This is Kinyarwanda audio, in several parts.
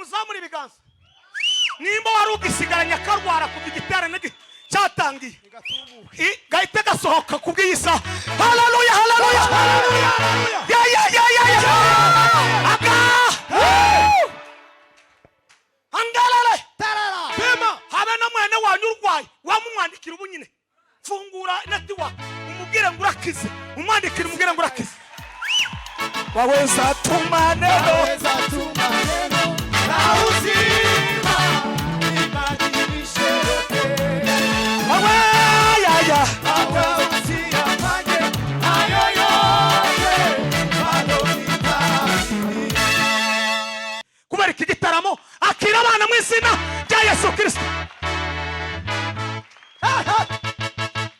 nimuzamura ibiganza nimba wari ugisigaranye akarwara kuva igiterane cyatangiye gahita gasohoka kubw'iyisa. Haleluya haleluya ya aga angalale bema habe na mwene wanyu urwaye wamumwandikira ubunyine fungura netiwa umubwire ngo urakize umwandikira umubwire ngo urakize. Waweza tuma neno na uzima ibadilishe yote. Wawe ya atausia manye hayo yote bado nitahiri. Kubera iki gitaramo akira abana mu izina rya Yesu Kristo.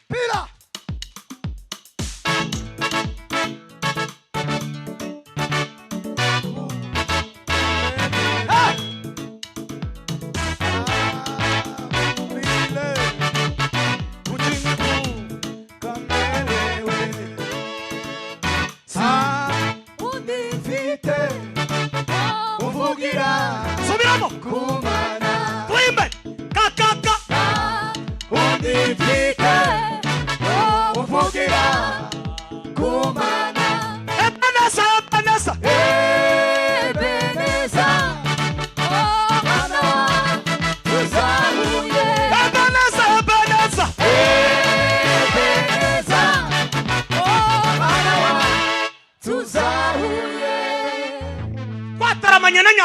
Pira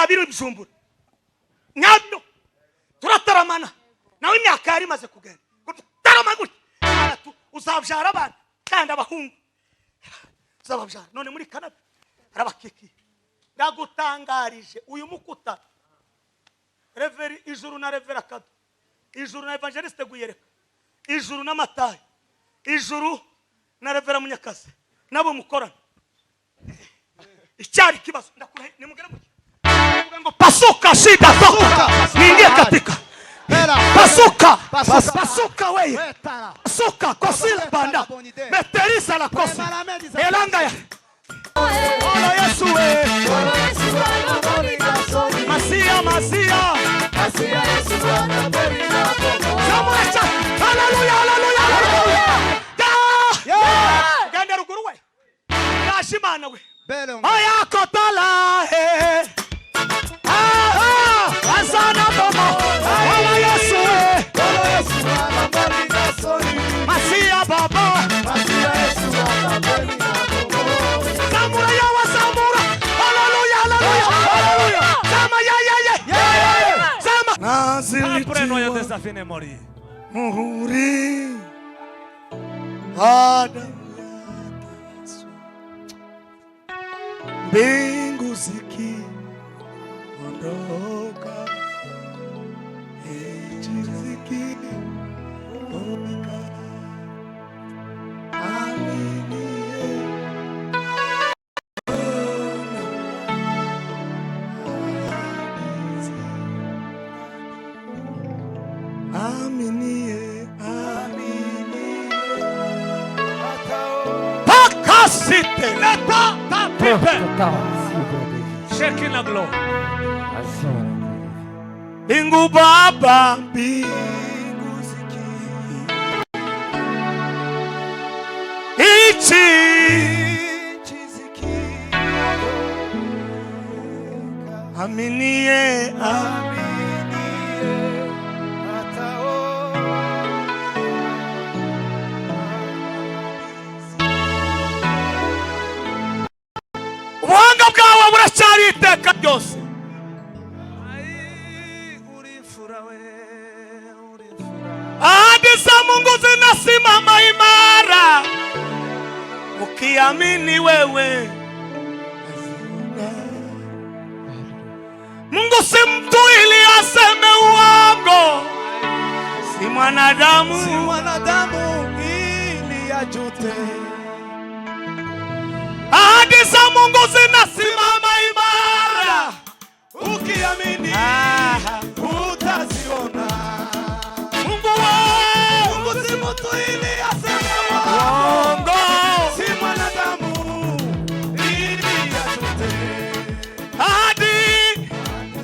Abiru Bujumbura nyabyo turataramana nawe imyaka yari maze kugenda tarama gutya uzabyara abana kandi abahungu uzababyara none muri Canada arabakiki ndagutangarije uyu mukuta Reveri ijuru na Revera Kado ijuru na Evangeliste Guyereka ijuru na Matayo ijuru na Revera Munyakazi nabo mukorana icyari kibazo ndakurahe nimugere gutya pasuka shida toka niingie katika pasuka wewe pasuka kosila banda meterisa la kosi elanga ya Ola Yesu we Masia Yesu wana berina Samuacha haleluya ganda ruguru we yashimana we aya kotala he Asana bomo Ola Yesu wana berina Masia baba Masia Yesu wana berina Samura yawa samura haleluya Sama ya Sama Nazili preno ya desafine mori muhuri Adam Yesu Bingu ziki ondoka Echiziki ondoka Aminie Pakasite Leta Tapipe Shaking the glory Bingu baba Bingu ziki Chiziki Aminie Atao Wanga bwawe buracyari iteka ryose Ahadi za Mungu zinasimama imara ukiamini wewe Mungu si mtu ili aseme uongo si mwanadamu ili ajute Ahadi za Mungu zinasimama imara ukiamini utaziona Mungu si mtu ili aseme uongo si mwanadamu ili ajute Ahadi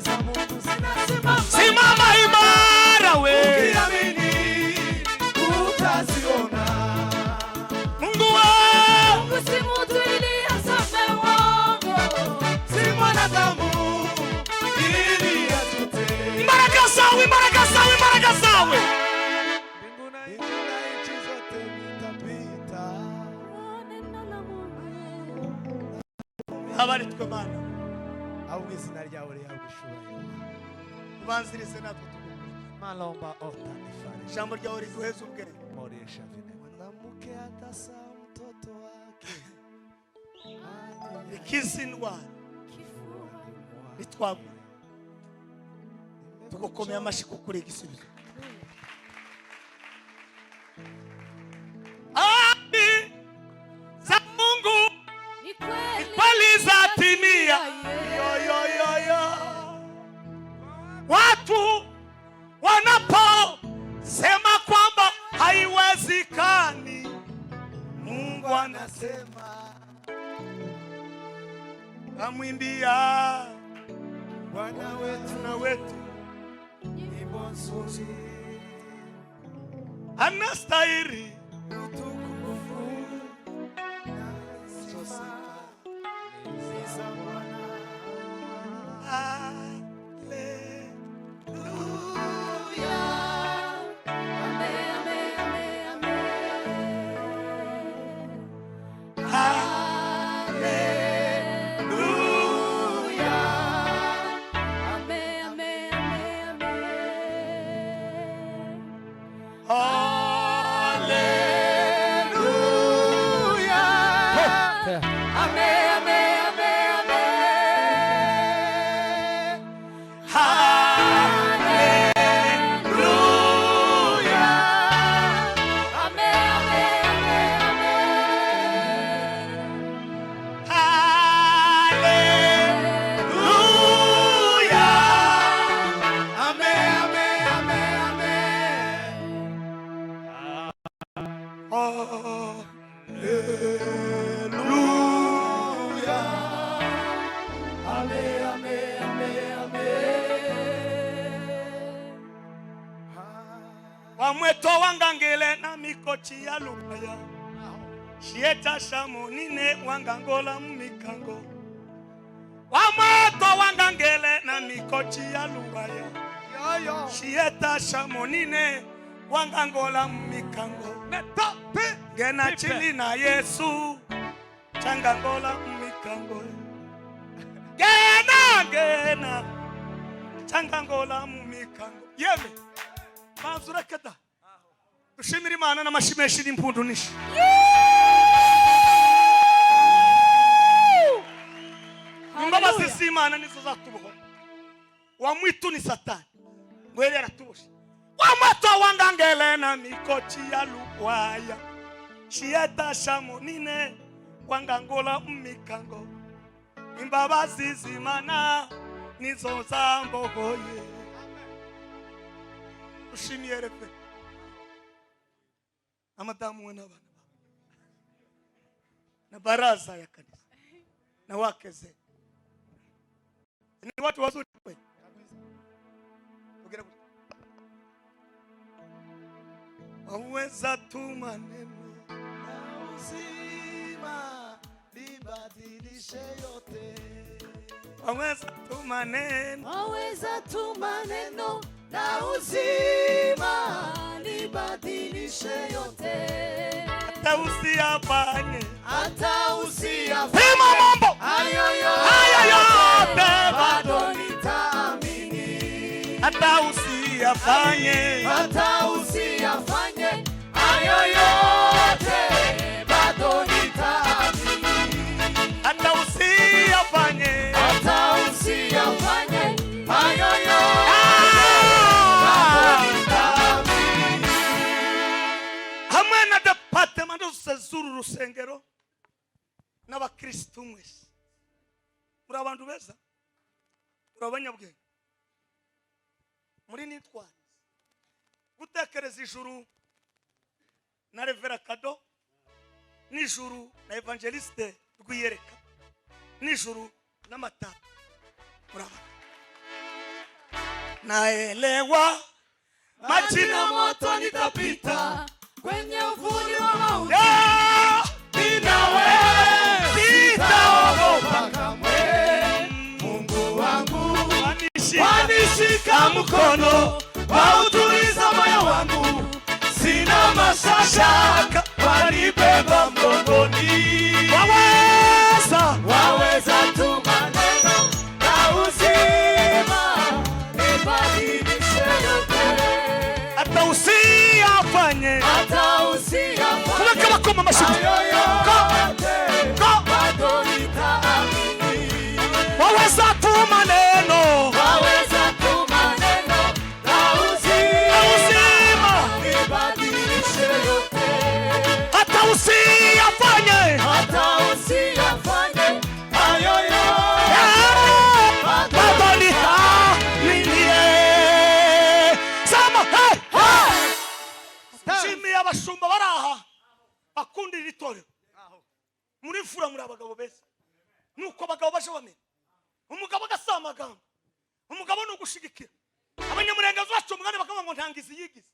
za Mungu abaritwe Mana ahubwo izina ryawe rihabwa ishubahiro. ubanzirize natwe Malomba otanifari. ijambo ryawe riduheze ubwenge. Moresha vile. Mwanamke atasa mtoto wake. ikiza indwara bitwagwa tugukomeye amashyi kukuri igisubizo. Ahadi za Mungu ni kweli zatimia. Watu wanaposema kwamba haiwezekani, Mungu anasema. Amwimbia Bwana wetu na wetu nyimbo nzuri. anastahili Utukufu na sifa ni za Bwana. Wamweto wangangele na mikochi ya lupaya shieta shamonine wangangola mumikango. Wamweto wangangele na mikochi ya lupaya shieta shamonine wangangola mumikango. Gena chili na Yesu changangola mumikango. Gena changangola mumikango. Yeme Mazura kada. Dushimira Imana n'amashimeshi n'impundu nishi. Imbabazi z'Imana nizo zatubohora. Wamwitu ni Satani. Ngwele aratubosha. Wamwato wangangele na mikochi ya lukwaya. Shieta shamonine wangangola mumikango. Imbabazi z'Imana nizo zambohoye. Ushimiye repe amadamu we n'abana na baraza ya kanisa na wakeze ni watu wazuri kweli. Ugera waweza tu maneno na uzima libadilishe yote. Waweza tu maneno na uzima libadilishe yote. Hata usiyafanye sema mambo hayo yote bado nitaamini. Hata usiyafanye hayo yote bado nitaamini. Hata usiyafanye hayo yote zuru rusengero n'abakristo mwese muri abantu beza muri abanyabwenge muri nitwara gutekereza ijuru na Revera Kado n'ijuru na Evangeliste Rwiyereka n'ijuru n'amatara muri abantu naelewa majina moto nitapita kwenye uvuli wa mauti. Ninawe sitaogopa kamwe. Mungu wangu wanishika mkono, wautuliza moyo wangu. Sina mashaka, wanibeba mgongoni. Waweza tu amashyi. Waweza tuma neno, waweza tuma neno la uzima, libadilishe yote, hata usiyafanye hayo Baboni haminie. Sama shimi abashumba baraha bakundira itorero muri fura muri abagabo beza nuko abagabo baje bamenya umugabo agasamagambo umugabo nugushigikira abanyamurengazo bacu umwana bakavuga ngo ntangizi yigize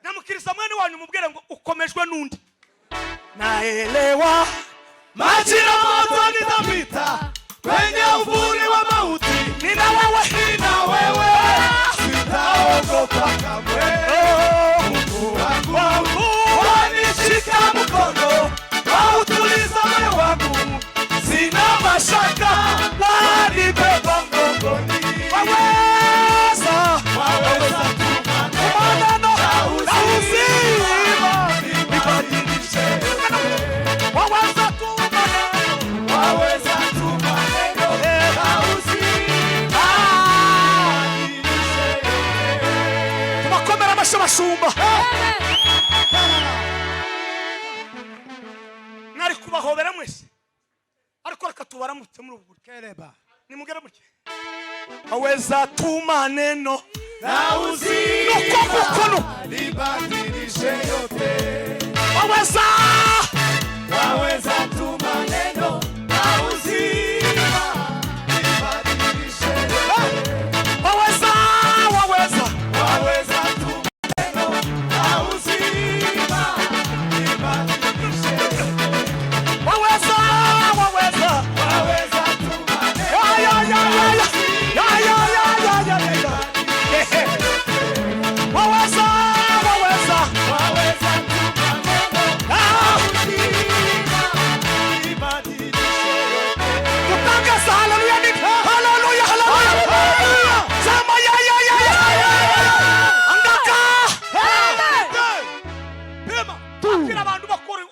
namukirisa mwene wanyu mubwire ngo ukomejwe nundi naelewa majira moto nitapita kwenye uvuli wa mauti, nina wewe sitaogopa kamwe. Mungu wangu wanishika mkono, wautuliza moyo wangu, sina mashaka, wanibeba mgongoni. Waweza tuma neno la uzima, libadilishe yote. Waweza tuma neno la uzima, libadilishe yote. tubakomera amashyi. Nari kubahobera mwese ariko reka tubaramutse muri ubu buryo. Nimugere mutye. Waweza tuma neno la uzima, libadilishe yote. waweza tuma neno la uzima, libadilishe yote. waweza tuma neno la uzima, libadilishe yote. waweza tuma neno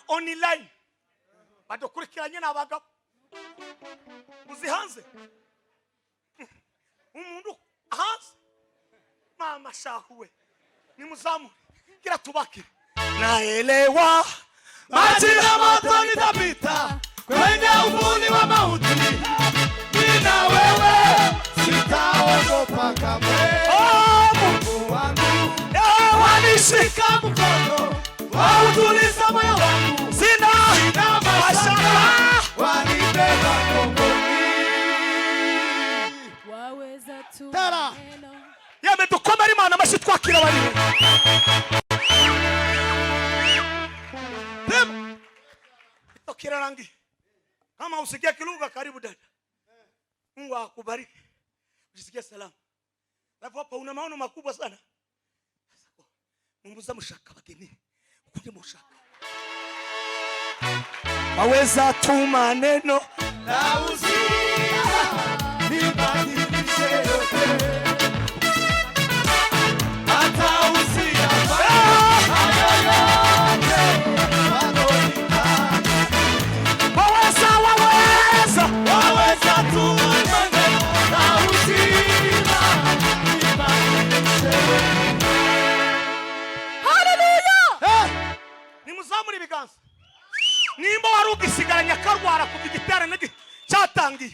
online badukurikiranye n'abagabo uzi hanze umuntu hanze mama shahuwe nimuzamure kila tubaki naelewa majira moto nitapita kwenye uvuli wa mauti, nina wewe sitaogopa kamwe. Mungu wangu wanishika mkono, wautuliza moyo wangu, sina mashaka, wanibeba mgongoni. Waweza tuma neno. yamedukomera Imana amashyi twakira bari tokira rangi kama usikia kilugha karibu dada. Mungu akubariki usisikie salama. Alafu hapa una maono makubwa sana. Mungu zamushaka bageni ukuje mushaka. Waweza tuma neno La uzima, libadilishe yote. Hata usiyafanye hayo yote, bado waweza tuma neno la uzima, libadilishe yote. Hallelujah. Nimuzamuri ibiganza. Nimba warugisigaranya karwara kuva igiterane cyatangiye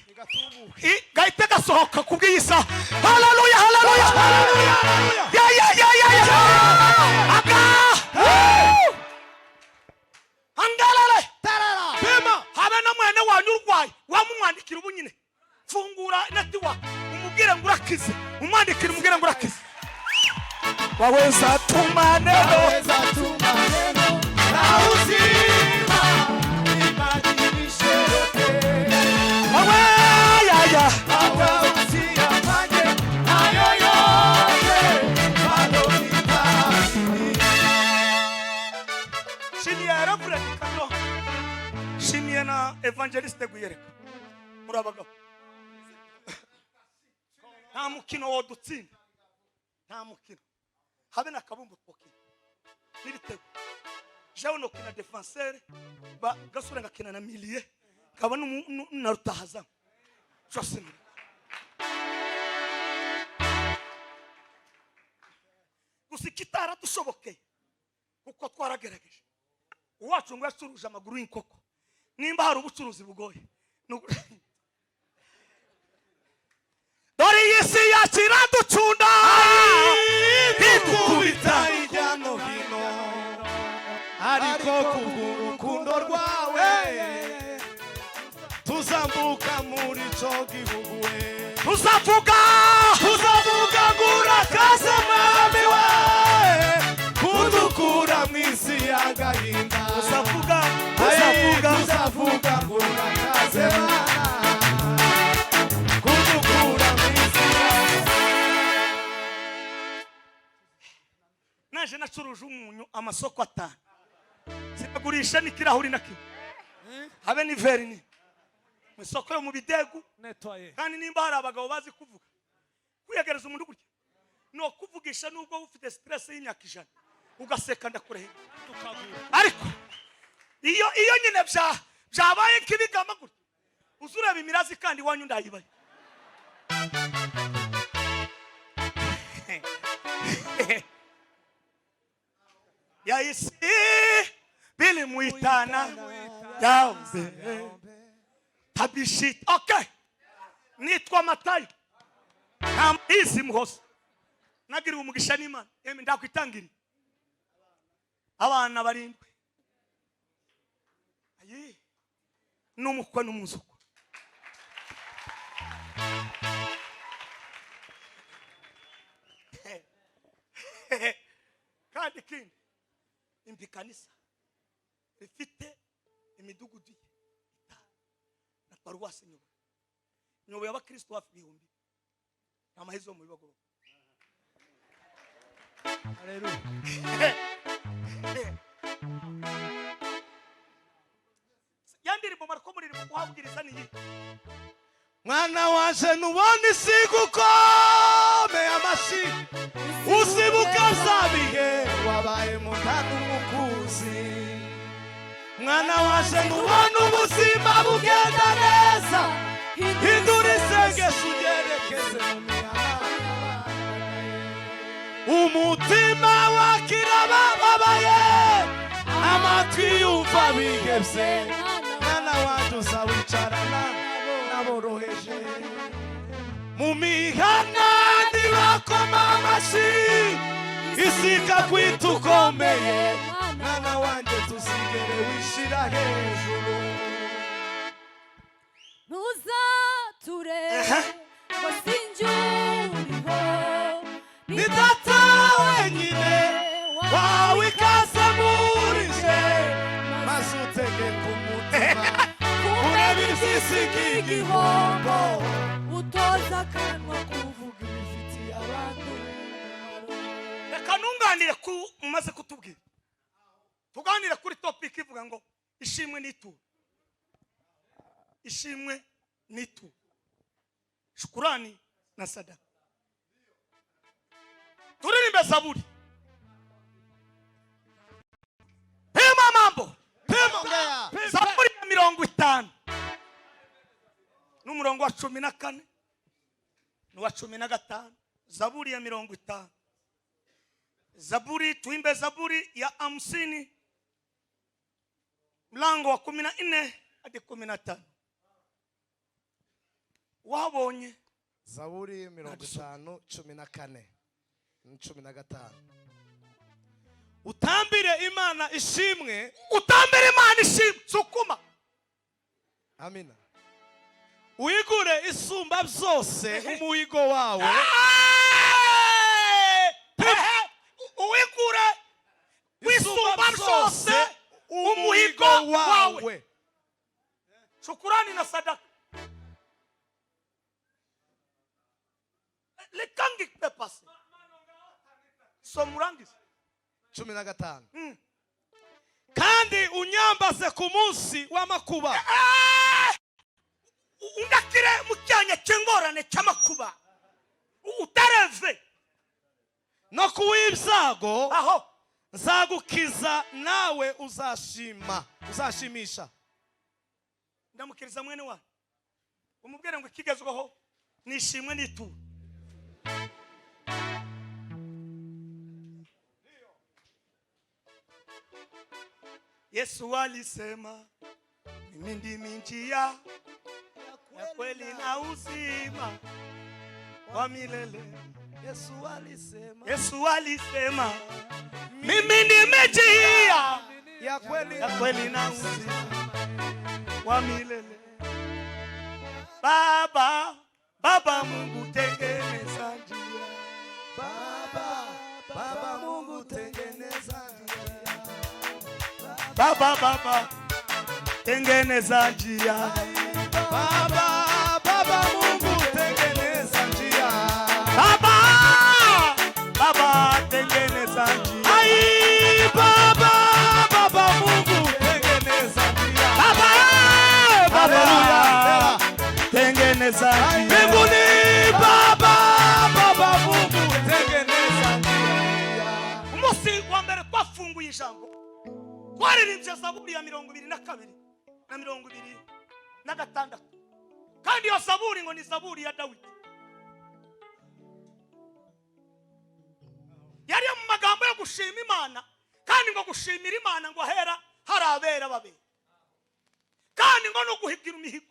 gahita gasohoka kubwisa. Haleluya ya aka angalale bema habe na mwene wanyu urwaye wamumwandikira ubunyine fungura netiwa umubwire ngo urakize umwandikira umubwire ngo urakize. Waweza tuma neno la uzima, libadilishe yote. Hata usiyafanye hayo yote, bado nitaamini. Shimiye Reverend Kano. Shimiye na Evangeliste Guyereka. Murabagabo. Nta mukino wodutsinda. Nta mukino. Habe na kabumbu twokina. Nibitego. jewe no kina defenseur ba gasura ngakina na milieu kaba na rutahaza cyose gusikitara dushoboke kuko twaragerageje uwacu ngo yacuruje amaguru y'inkoko nimba hari ubucuruzi bugoye dore yisi yakira ducunda ikubita hirya no hino ariko kubw'urukundo rwawe tuzambuka muri cyo gihugu we tuzavuga ngurakaze mwami we kudukura mu isi y'agahinda tuzavuga ngurakaze kudukura mu isi naje nacuruje umunyu amasoko 5 sinagurisha n'ikirahuri na kimwe habe ni veri ni mu isoko yo mu bidegu nettoyer kandi nimba hari abagabo bazi kuvuga kwiyegereza umuntu gutya no kuvugisha nubwo ufite stress y'imyaka 100 ugaseka ndakurehe tukagura ariko iyo nyine byabaye nk'ibigama gutya uzureba imirazi kandi wanyu ndayibaye yaisi bili muitana yaombe tabishit okay nitwa Matayo hizi muhosa nagiri umugisha n'Imana yeme ndakwitangira abana barindwi ayi numukwe n'umuzuko kandi kindi imbikanisa rifite imidugudu na paruwasi nyobo y'abakristo hafi 1000 namahizo mu bibagoro haleluya yandiri mu marko muri kuhabwiriza ni mwana wanje nubona isi gukomeye amashi usibuka zabihe wabaye mu ntanu mukuzi mwana wanje nubona ubuzima bugenda neza hindura isengesho ugerekeze mu mihana umutima wakira bababaye amatwi yumva bihebye mwana wanje uzawicarana naboroheje mu mihana ntibakoma amashi isika kwita ukomeye mwana wanjye tuzigere wishira hejuru ntuzature ngo sinjuriho ni data wenyine wawe ikaze murije maze utegeka umutima urebe iby'isi nk'igihombo utoza akanwa kuvuga ibifitiye abantu reka nunganire ku umaze kutubwira tuganire kuri topic ivuga ngo ishimwe n'itu shukurani na sadaka turirimbe zaburi pema mambo zaburi ya 50 n'umurongo wa 14 n'uwa 15 zaburi ya 50 zaburi tuimbe zaburi ya 50 mlango wa 14 hadi 15 wabonye zaburi 50 14 15 utambire imana ishimwe sukuma amina wigure isumba byose umuhigo wawe uwigure wisumba byose umuhigo wawe shukurani na sadaka lekangi pepase somurangiza 15 kandi unyambaze ku munsi w'amakuba ungakire mu cyanya cy'ingorane cy'amakuba utareve no kuw'ibyago aho nzagukiza nawe uzashimisha. ndamukiriza mwene wanyu umubwire ngo ikigezweho nishimwe n'ituro. Yesu alisema mimi ndimi njia ya kweli na uzima wa milele. Yesu alisema mimi ndimi njia Ya kweli na uzima wa milele. Baba Mungu tengeneza njia. Baba Mungu tengeneza njia. Baba tengeneza njia. Baba Mungu tengeneza njia. Baba tengeneza njia. Ai Baba Mungu tengeneza njia. Baba tengeneza njia. Mbinguni Baba Mungu tengeneza njia. Umunsi wa mbere twafunguye ijambo twaririmbye Zaburi ya 22 na 26 kandi iyo Zaburi ngo ni Zaburi ya Dawidi. Yari mu magambo yo gushima Imana kandi ngo gushimira Imana ngo hera harabera babe kandi ngo no guhigira imihigo.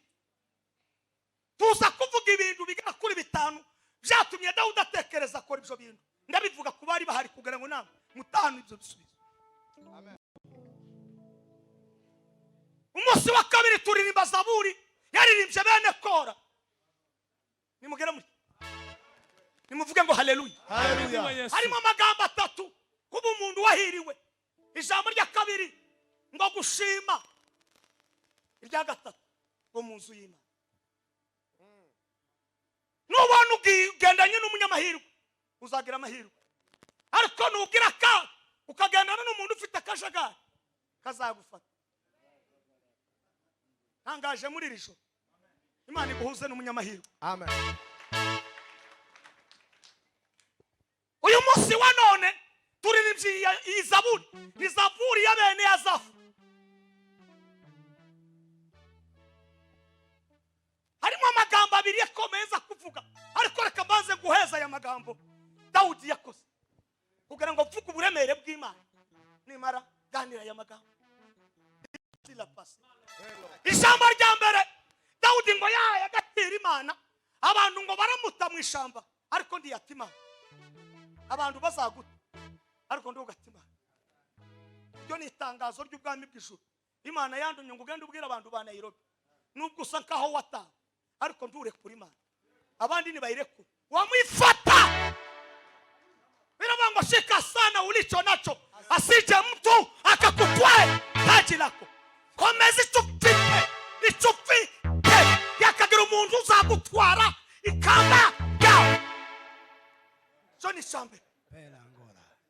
Tuza kuvuga ibintu bigera kuri 5 byatumye Dawudi atekereza akora ibyo bintu. Ndabivuga ku bari bahari kugira ngo namwe mutahana ibyo bisubizo. Amen. Umunsi wa kabiri turirimba Zaburi yaririmbye bene Kora. Nimugera muri nimuvuge ngo haleluya. Haleluya. Harimo amagambo 3 kuba umuntu wahiriwe. Ijambo rya kabiri ngo gushima. Irya gatatu ngo munzu y'Imana. Nubona ugendanye n'umunyamahirwe uzagira amahirwe, ariko nugira ka ukagendana n'umuntu ufite akajagari kazagufata. Ntangaje muri risho Imana iguhuze n'umunyamahirwe. Amen. Uyu munsi wa none turirimbye iyi Zaburi, ni Zaburi ya bene Asafu. Harimo amagambo abiri yakomeza kuvuga, ariko reka mbanze guheza aya magambo Dawudi yakoze kugira ngo mvuge uburemere bw'Imana. Nimara ganira aya magambo ijambo rya mbere Dawudi ngo yagatira Imana, abantu ngo baramuta mu ishamba, ariko ndiyatima abantu bazaguta, ariko ndugatima. Ibyo ni itangazo ry'ubwami bw'ijuru. Imana yandunye ngo ugende ubwira abantu ba Nairobi nubwo usa nkaho wata, ariko ndure kuri Imana, abandi nibayirekure wamwifata. Biravango shika sana ulicho nacho, asije mtu akakutwae taji lako. Komeza icupi yakagira umuntu uzagutwara ikamba yawe. So ni shambe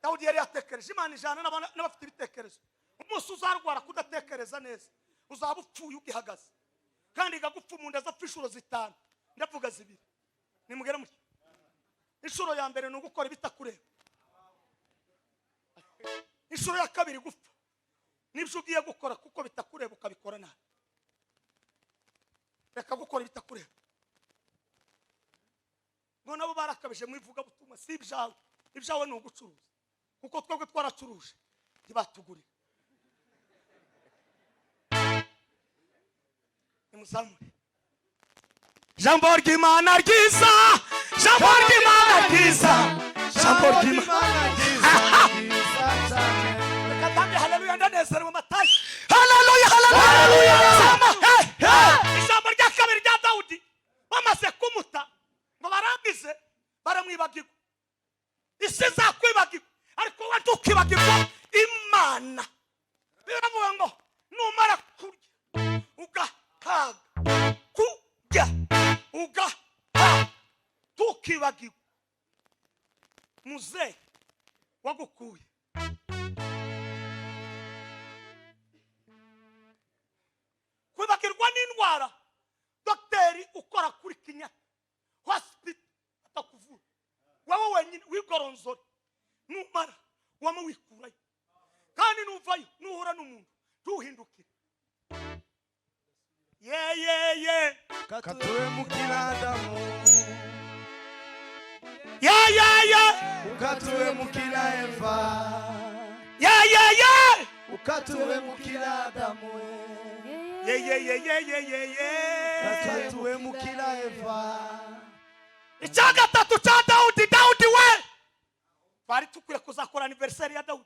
Dawudi yari yatekereje Imana ijana n'abafite ibitekerezo. Umunsi uzarwara kudatekereza neza uzaba upfuye ugihagaze, kandi igagupfa umuntu azapfa inshuro 5, ndavuga 2. Nimugera muri inshuro ya mbere n'ugukora ibitakureba, inshuro ya kabiri gupfa nibyo ugiye gukora kuko bitakureba ukabikora nabi. Reka gukora bitakureba. Ngo nabo barakabije mwivuga butumwa si ibyawe, ibyawe ni ugucuruza, kuko twebwe twaracuruje ntibatugurira. Nimuzamure jambo ry'Imana ryiza, jambo ry'Imana ryiza, jambo ry'Imana ryiza. Katambi haleluya, ndanezerewe matayi. Haleluya, haleluya. Ijambo rya kabiri rya Dawudi bamaze kumuta ngo barangize baramwibagirwa. Isi zakwibagirwa, ariko we ntukibagirwa Imana. Biravuga ngo numara kurya ugahaga, kurya ugahaga tukibagirwa muze wagukuye. Kwibagirwa n'indwara dokteri ukora kuri Kenyatta hospital atakuvura, wowe wenyine wigoronzora numara wama wikurayo uhura n'umuntu ntuhindukire. Ye ukatuwe mukira Adamu, ye ukatuwe mukira Eva, ye ukatuwe mukira Adamu, ye ukatuwe mukira Eva. icya gatatu cya Dawudi we twari tukwiye kuzakora anniversaire ya Dawudi.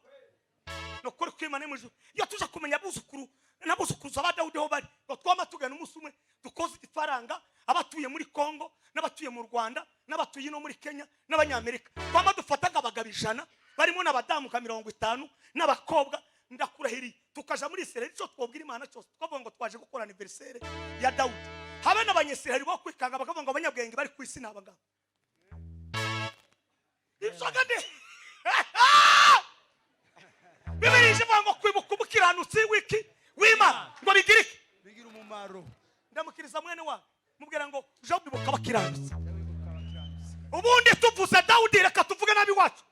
No kuri kwimana mu ijuru iyo tuza kumenya abuzukuru n'abuzukuruza ba Dawudi ho bari twama tugana umunsi umwe dukoze ifaranga abatuye muri Kongo n'abatuye mu Rwanda n'abatuye no muri Kenya n'abanyamerika twama dufataga abagabo 100 barimo n'abadamu ka 50 n'abakobwa ndakurahiri tukaja muri Israel cyo twobwira Imana cyose twavuga ngo twaje gukora anniversaire ya Dawudi. Habe n'abanyesiraheli bo kwikanga bakavuga ngo abanyabwenge bari ku isi n'abagabo ibisogade Bibiri ivuga ngo kwibuka umukiranutsi wiki wima ngo bigirike bigira umumaro. Ndamukiriza mwene wa mubwira ngo jo bibuka bakiranutsi. Ubundi tuvuze Dawudi reka tuvuge nabi wacu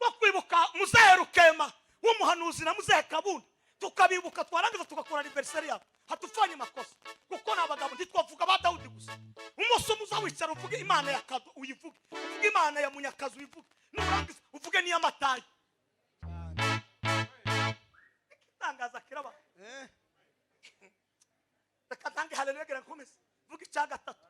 bo kwibuka Muzehe Rukema w'umuhanuzi na Muzehe Kabundi tukabibuka twarangiza tugakora anniversaire yabo hatufanye makosa kuko nabagabo ntitwavuga ba Dawudi gusa. Umunsi umuza wicara uvuge Imana ya Kado uyivuge uvuge Imana ya Munyakazi uyivuge nurangiza uvuge niya Matayi tangaza kiraba reka tange haleluya gira nkomeze vuga icya gatatu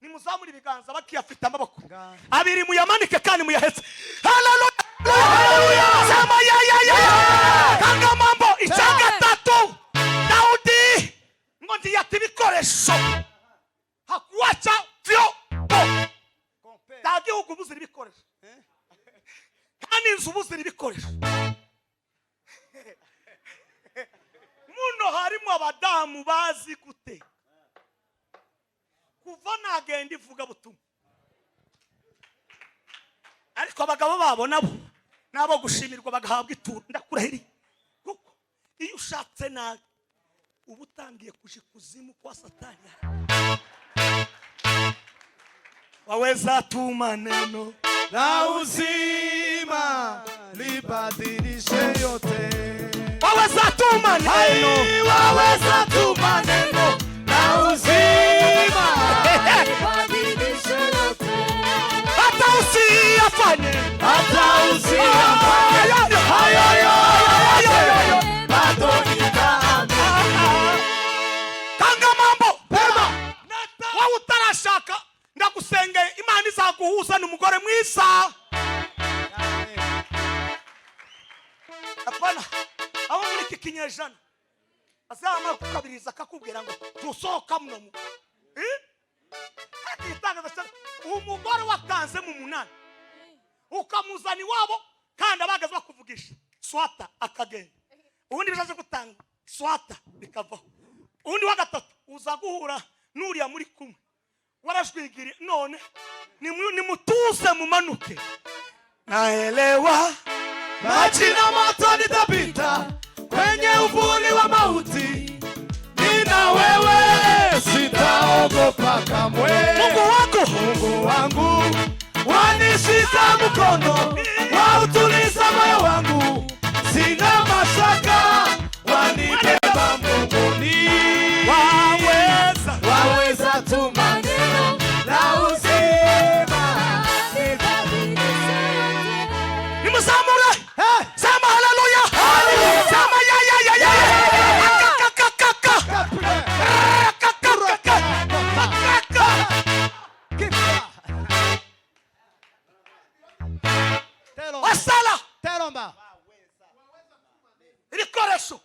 ni muzamuri ibiganza bakiyafite amaboko abiri muyamanike kandi muyahetse haleluya sema ya kanga mambo icya gatatu Dawudi ngo ndiyati ibikoresho hakuacha vyombo dagi ugubuze ibikoresho kandi inzu ubuzira ibikoresho muno harimo abadamu bazi gute kuva nagenda ivuga butumwa ariko abagabo babo nabo gushimirwa bagahabwa ituro ndakurahiri kuko iyo ushatse nabi ubutangiye kuja kuzimu kwa Satani waweza tuma neno la uzima libadilishe yote. Waweza tuma neno, waweza tuma neno la uzima libadilishe yote. hata usiyafanye hayo yote bado nitaamini. Kanga mambo pema wewe utarashaka ndagusenge Imana izaguhuza n'umugore mwiza. Apana aho muri iki kinyejana azama kukabiriza akakubwira ngo tusohoka muno mu hati itangaza umugore watanze mu munani ukamuzani wabo kandi abagaze bakuvugisha swata akagenda ubundi bizaje gutanga swata bikavaho ubundi wa gatatu uza guhura nuriya muri kumwe warashwigiri none ni mutuze mumanuke naelewa maji na moto nitapita kwenye uvuli wa mauti, nina wewe sitaogopa kamwe. Mungu wangu wanishika mkono, wautuliza moyo wangu, sina mashaka, wanibeba mgongoni. Waweza tuma neno la uzima libadilishe yote. Nimuzamura sema haleluya sema ya wasala teromba ibikoresho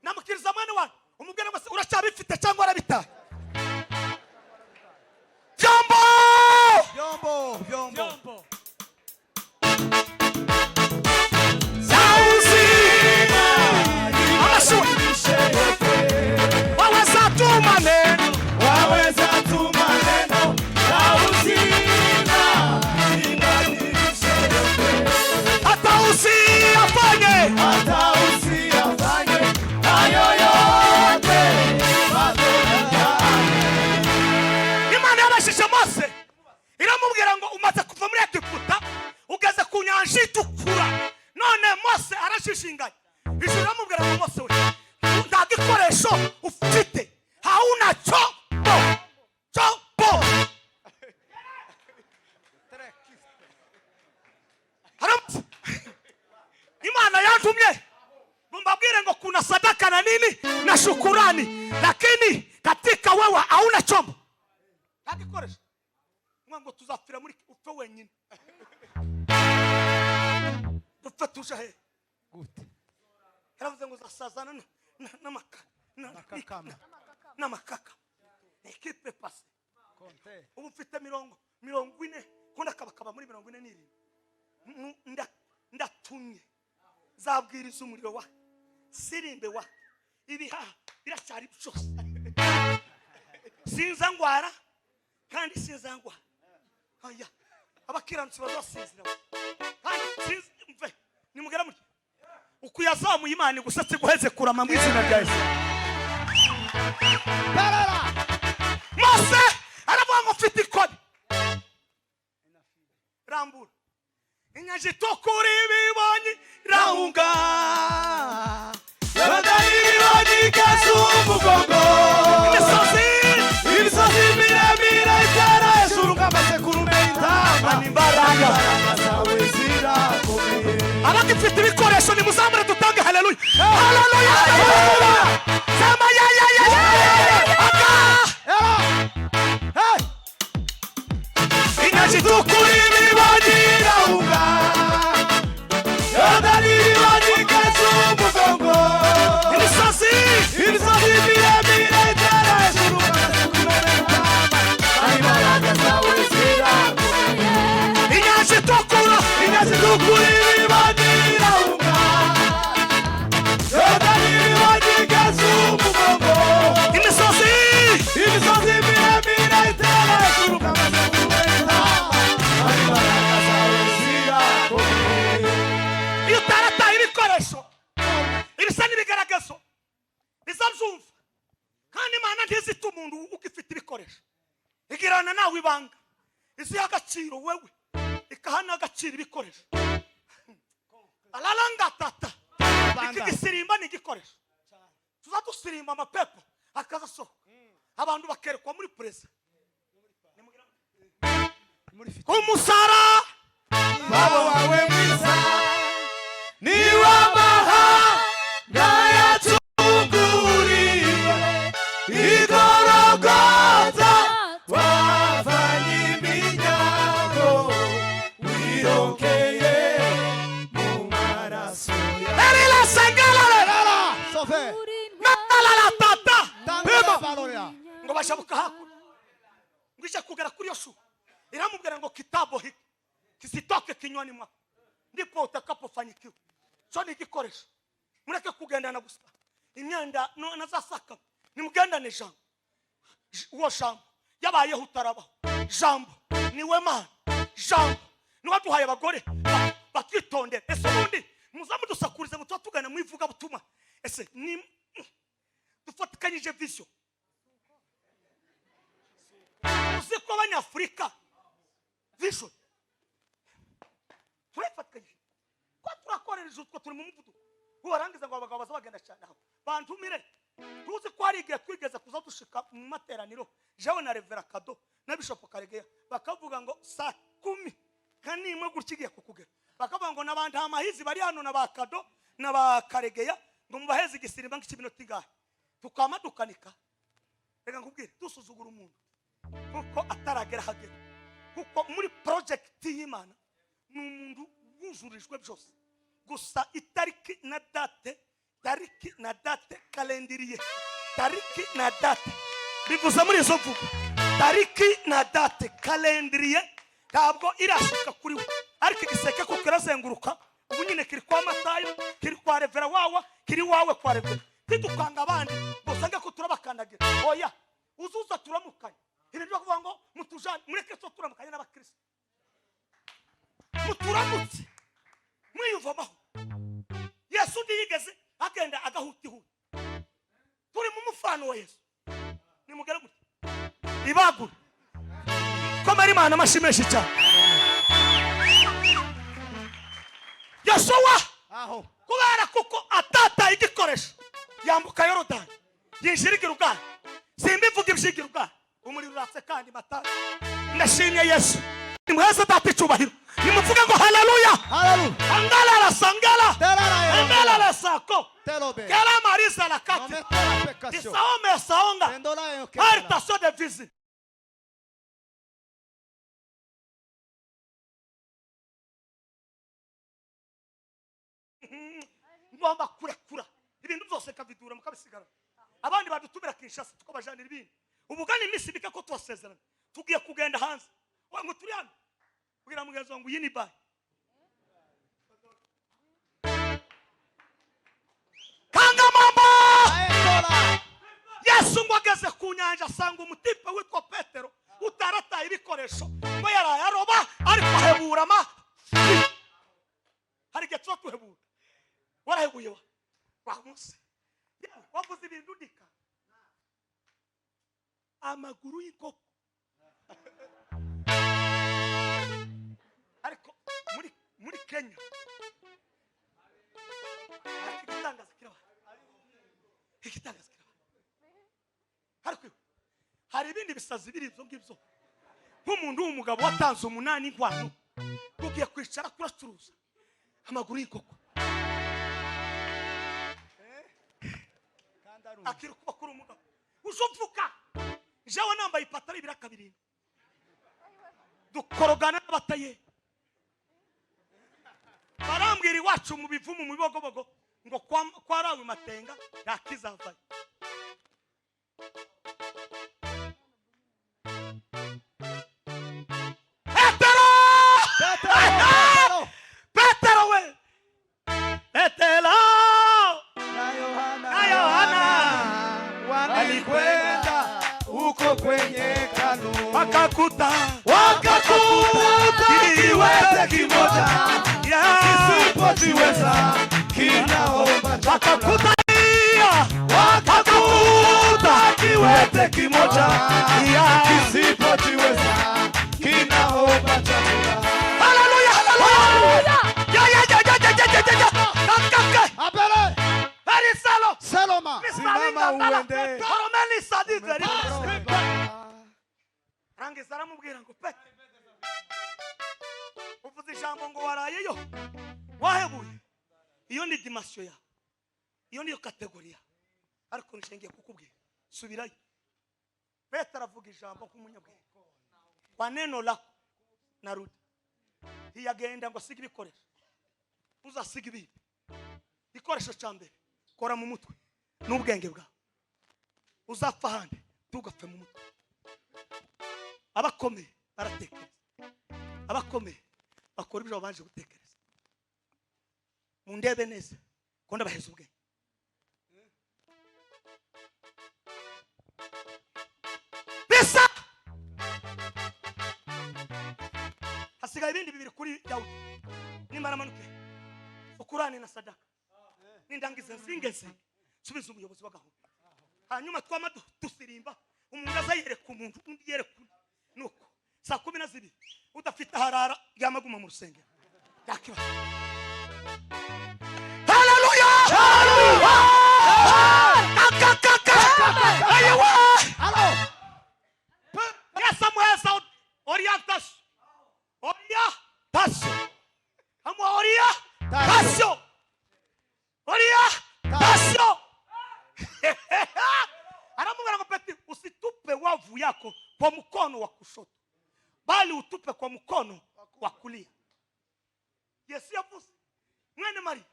namukiriza mwana wanyu umubwira ngo uracyabifite cyangwa arabitaye vyombo waweza tuma neno la uzima libadilishe yote. hata usiyafanye hayo yote bado nitaamini. Imana yabashije Mose iramubwira ngo umaze kuva muri Egiputa ugeze ku nyanja itukura none Mose arashishinganye ijuru iramubwira ngo Mose we gikoresho ufite hauna chombo chombo haramutse Imana yantumye mbabwire ngo kuna sadaka na nini na shukurani, lakini katika wewe hauna chombo hakikoresha ngo tuzapfira muri upfe wenyine dupfa tuje he gute haravuze ngo zasazana n'amakaka ekipe pase konte ubu mfite 40 kunda kabakaba muri 47 ndatumye zabwiriza umuriro wa sirimbe wa ibiha biracyari byose sinza ngwara kandi sinza ngwa aya abakiranutsi bazasezera kandi sinze nimugera muri ukuyazamuye Imana gusatse guheze kurama mu izina rya Yesu. Mose aravuga ngo mfite ikoni rambura inyaje tokuri bibonye rahunga Yodani kasumugongo imisozi miremire itara isuruka amasekurume intama n'imbaraga zawe zirakomeye. Abagifite ibikoresho nimuzamure dutange haleluya haleluya sema ya inyaje tokuri bibonye rahunga Yodani kasumugongo imisozi miremire itara isuruka amasekurume intama n'imbaraga zawe zirakomeye. Inyaje tokuri bibonye rahunga Yodani kasumugongo imisozi miremire itara isuruka amasekurume intama n'imbaraga zawe zirakomeye. Iyo utarataye ibikoresho ibisa n'ibigaragazo bizabyumva kandi Imana ntizita umuntu ugifite ibikoresho igirana nawe ibanga iziha agaciro wewe ikahana agaciro ibikoresho alalanga tata iki gisirimba ni igikoresho tuzadusirimba amapepo akazasohoka abantu bakerekwa muri presa umusara babo wawe mwiza niwe amahanga yatuguriye igorogota wavanye iminyago wirokeye mu maraso yawe ngo bashabuka hakuna ngo ije kugera kuri Yoshua iramubwira ngo kitabo hiki kisitoke kinywani mwako ndipo utakapofanikiwa. So ni igikoresho mureke kugendana gusa imyenda nazasaka nimugendane jambo uwo jambo yabayeho utarabaho jambo niwe Mana jambo niwe duhaye abagore batwitondera. Ese ubundi muzamudusakurize ngo tugana mu ivuga butuma ese ni dufatikanyije vision uziko abanyafrika vision turafatikanyije ko turakorereje utwo turi mu muvuduko uwarangiza ngo abagabo bazabagenda cyane aho bantumire tuzi ko ari igihe twigeze kuza dushika mu materaniro jewe na Revera Kado na Bishop Karegeya bakavuga ngo saa 10 kanimwe gutyigiye kukugera bakavuga ngo nabandi amahizi bari hano na Bakado na Bakaregeya ngo mubaheze igisirimba nk'ikibinoti gahe tukamadukanika. Reka nkubwire dusuzugura umuntu kuko ataragera hagera kuko muri project y'Imana n'umuntu wuzurijwe byose gusa itariki na date calendrier tariki na date bivuze muri izo mvugo tariki na date calendrier ntabwo irashika kuri we ariko igiseke ko kirazenguruka ubu nyine kiri kwa Matayo kiri kwa Revera wawa kiri wawe kwa Revera tidukanga abandi gusange ko turabakandagira oya uzuza turamukanye ibintu bavuga ngo mutujane mureke so turamukanye n'abakristo muturamutse mwiyuvaho Yesu ndiyigeze agenda agahutihuta turi mu mufano wa Yesu nimugere muti ibagura ko mari Imana amashimeshi cyane Yoshua aho kubera kuko atata igikoresho yambuka Yorodani yinjira i Gilugali. Simbivuga ibyigira ubwana umuriro uratse kandi matara. Ndashimye Yesu. Nimwese data icyubahiro. Nimuvuge ngo haleluya. Hallelujah. Angala la sangala. Angala la sako. Telobe. Kela marisa la kati. Isaome saonga. Artaso de visit. Ngomba kurekura ibintu byose kavidura mukabisigara. Abandi badutumira Kinshasa tukabajanira ibindi. Ubugani imisi bika ko twasezerana. Tugiye kugenda hanze. Wangu turi hano. Kugira mugenzi wangu yini bayi. Kanga mama! Yesu ngo ageze ku nyanja asanga umutipe witwa Petero utarataye ibikoresho. Ngo yaraye aroba ariko ahebura ma. Hari getso tuhebura. Warahebuye wa. Wamuse. Wavuze ibintu ndika. Amaguru y'inkoko. Ariko muri Kenya igitangaza kiraba. Igitangaza kiraba. Ariko hari ibindi bisazi biri ibyo ngibyo. Nk'umuntu w'umugabo watanze 8 inkwano. Ugiye kwicara kuracuruza amaguru y'inkoko. Akiri kuba kuri umugabo uzovuka jewe nambaye ipataro ibiraka birindwi dukorogana n'abataye barambwira iwacu mu bivumu mu bibogobogo ngo kwarawe matenga yakizavaye. Petero we Petero walikwenda huko kwenye kanuni wakakuta kiwete kimoja kisipojiweza kinaomba wakakuta kiwete kimoja kisipojiweza kinaomba chakula. Haleluya haleluya. Apele Very salo. Saloma simama uende. Koromeli sadi very. Rangi zaramubwira ngo pe. Uvuze ijambo ngo warayeyo. Wahebuye. Iyo ni dimension ya. Iyo ni kategoria. Ariko nshengiye kukubwira. Subirayo. Petero avuga ijambo nk'umunyabwenge. Kwa neno lako narudi. Iyagenda ngo siga ibikoresho. Uzasiga ibindi. Ikoresho cyambere. Kora mu mutwe n'ubwenge bwawe. Uzapfa hande tugapfe mu mutwe. Abakomeye baratekereza. Abakomeye bakora ibyo babanje gutekereza. Mu ndebe neza ko ndabaheza ubwenge. Bisa hasigaye ibindi bibiri kuri Dawudi. Nimara manuke ukurane na sadaka. Nindangize nsinge subiza umuyobozi w'agahunda. Hanyuma twama dusirimba umuntu azayereka umuntu undi yereka nuko saa 12 udafite harara yamaguma mu rusengero. Yakiba. Haleluya! Haleluya! Ayiwa! Hello. Yes, muheza orientation. Orientation. Amo orientation. Orientation. Anamwambia ngo Petro usitupe wavu yako kwa mkono wa kushoto bali utupe kwa mkono wa kulia. Yesu yavuze mwene Mari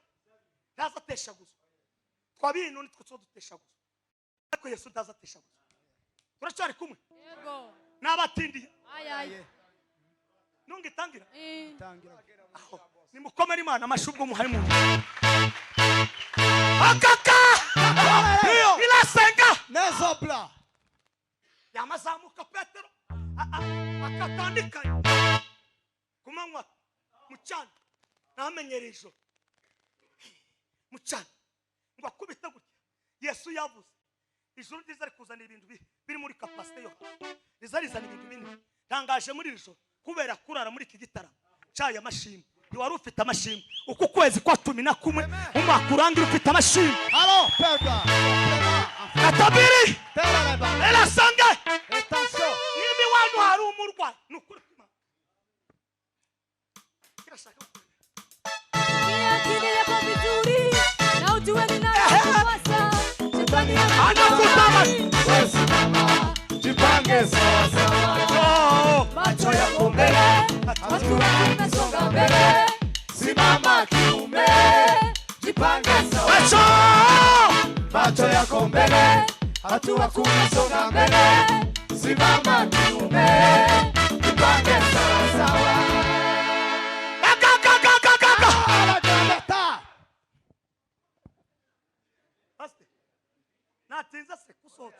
ntazatesha gusa twabintu nitwo dutesha gusa ariko Yesu ntazatesha gusa. Turacyari kumwe Yego. N'abatindi Ayaye. Nungitangira tangira nimukomere Imana amashubwo muhari mu akaka ilasenga nezobla yamazamuka Petero akatandika kumanywa mucana namenyerejo mucana ngo akubita gutya. Yesu yavuze ijuru ryiza rikuzana ibintu biri muri capacity yo rizarizana ibintu bindi. Tangaje muri ijoro kubera kurara muri iki gitaramo cyaya mashimwe wari ufite amashimwe uku kwezi kwa 11 umwaka urangira ufite amashimwe. Alors, perdre. Katabiri ela sange Attention. nibi wanu hari umurwa nukuri kirashaka Niakini yako vizuri na ujue ninayowasa. Shetani anakutama Jipange sawa sawa. macho yako mbele, hatua tumesonga mbele. Simama kiume. Jipange sawa. acho Macho yako mbele. Hatua kumesonga mbele. Simama kiume. Jipange sawa sawa. Aste natinza se kusota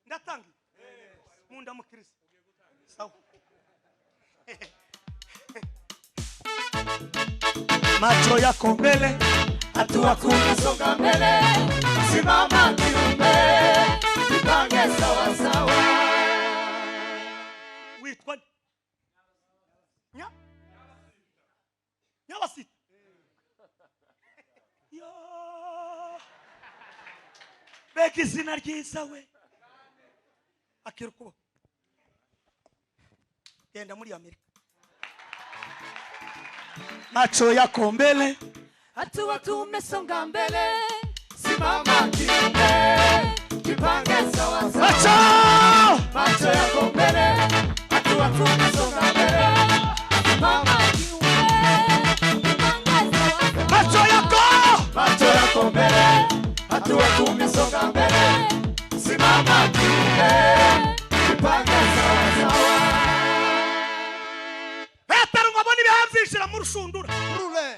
ndatangi munda mukristo sawa macho yako mbele Hatua kumesonga mbele. Simama kiume. Jipange sawa sawa. witwa nyabasita yo bega izina ryiza we akira ukuboko genda muri Amerika macho yako mbele Hatua tumesonga mbele. Simama kiume. Jipange sawa sawa. macho Macho yako mbele. Hatua kumesonga mbele. Simama Kiume, jipange sawa. macho yako macho yako mbele. Hatua kumesonga mbele. Simama kiume. Jipange sawa sawa. Petero ngo abone ibihamvishira mu rushundura Brule.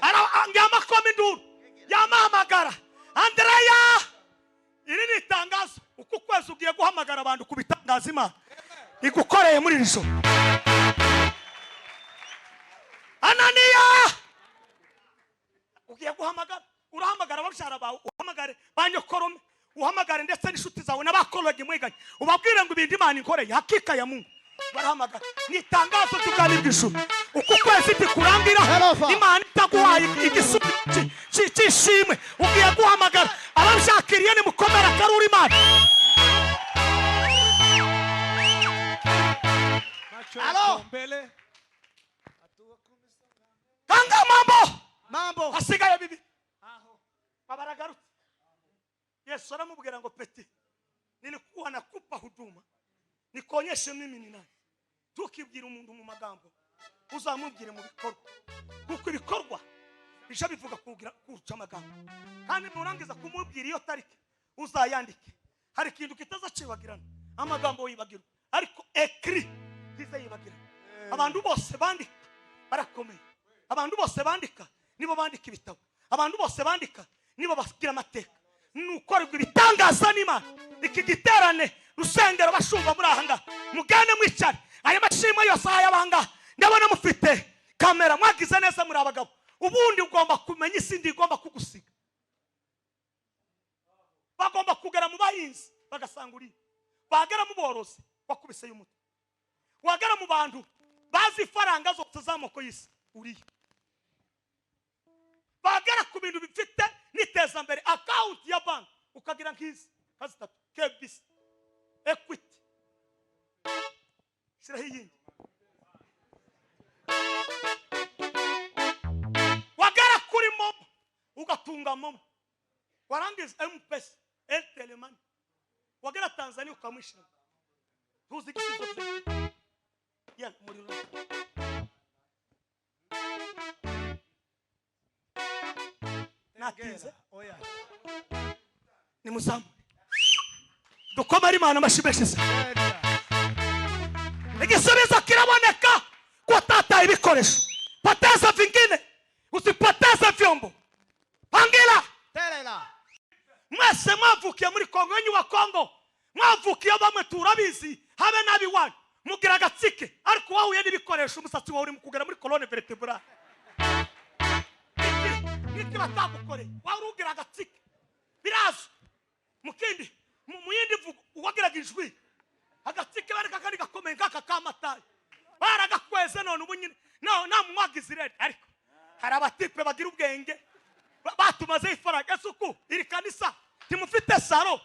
ngama koma induru yamahamagara Andreya iri ni itangazo uku kwezi ugiye guhamagara abantu kubitangaza Imana igukoreye muri rizo Ananiya ugiye guhamagara urahamagara abashara bawe uhamagare banyokorome uhamagare ndetse n'ishuti zawe n'abakologi mwiganye ubabwire ngo ibindi Imana inkoreye hakika ya Mungu barahamagara ni itangazo ry'ubw'ijuru uku kwezi tikurangira Imana itaguhaye igisubizo cy'ishimwe ugiye guhamagara abashakiriye ni mukomera karuri Imana Alo. kanga Mambo. hasigaye bibi babaragarutse Yesu aramubwira ngo peti nilikuwa nakupa huduma nikonyeshe mimi ni nani tukibwira umuntu mu magambo uzamubwire mu bikorwa kuko ibikorwa bisha bivuga kuca amagambo kandi nurangiza kumubwira iyo tariki uzayandike hari kintu kitazacibagirana amagambo yibagirwa ariko ekri kizayibagirana abantu bose bandika barakomeye abantu bose bandika nibo bandika ibitabo abantu bose bandika nibo bagira amateka nukorerwa ibitangaza n'Imana iki giterane rusengero bashumva muri ahanga mugane mwicare aya mashimwe yose ayabanga ndabona mufite kamera mwagize neza muri abagabo ubundi ugomba kumenya isi ndi igomba kugusiga bagomba kugera mu bahinzi bagasanga uri bagera mu borozi bakubise y'umuti wagera mu bantu bazi faranga zose zamoko y'isi uri bagera ku bintu bifite niteza mbere account ya bank ukagira nk'izi kazitatu KBC Equity shiraho iyindi wagera kuri momo ugatunga momo warangiza M-Pesa Airtel Money wagera Tanzania ukamwishira tuzi gisizo ya muri natinze Oya. ni muzamu dukomere Imana amashimeshise igisubizo kiraboneka ko tata ibikoresho poteza vingine usipoteze vyombo pangila Terera. mwese mwavukiye muri Kongo yenyu wa Kongo mwavukiye bamwe turabizi habe nabi wanyu mugira agatsike ariko wahuye n'ibikoresho umusatsi wawe uri mu kugera muri colonne vertebrale iki batagukore wawe urugira agatsike birazo mukindi mu yindi vugo uwagiraga ijwi agatsike bareka kandi gakomeye ngaka kamataye kweze none ubu nyine nta mwagize irere ariko hari abatipe bagira ubwenge batumaze ifaranga suku iri kanisa timufite saro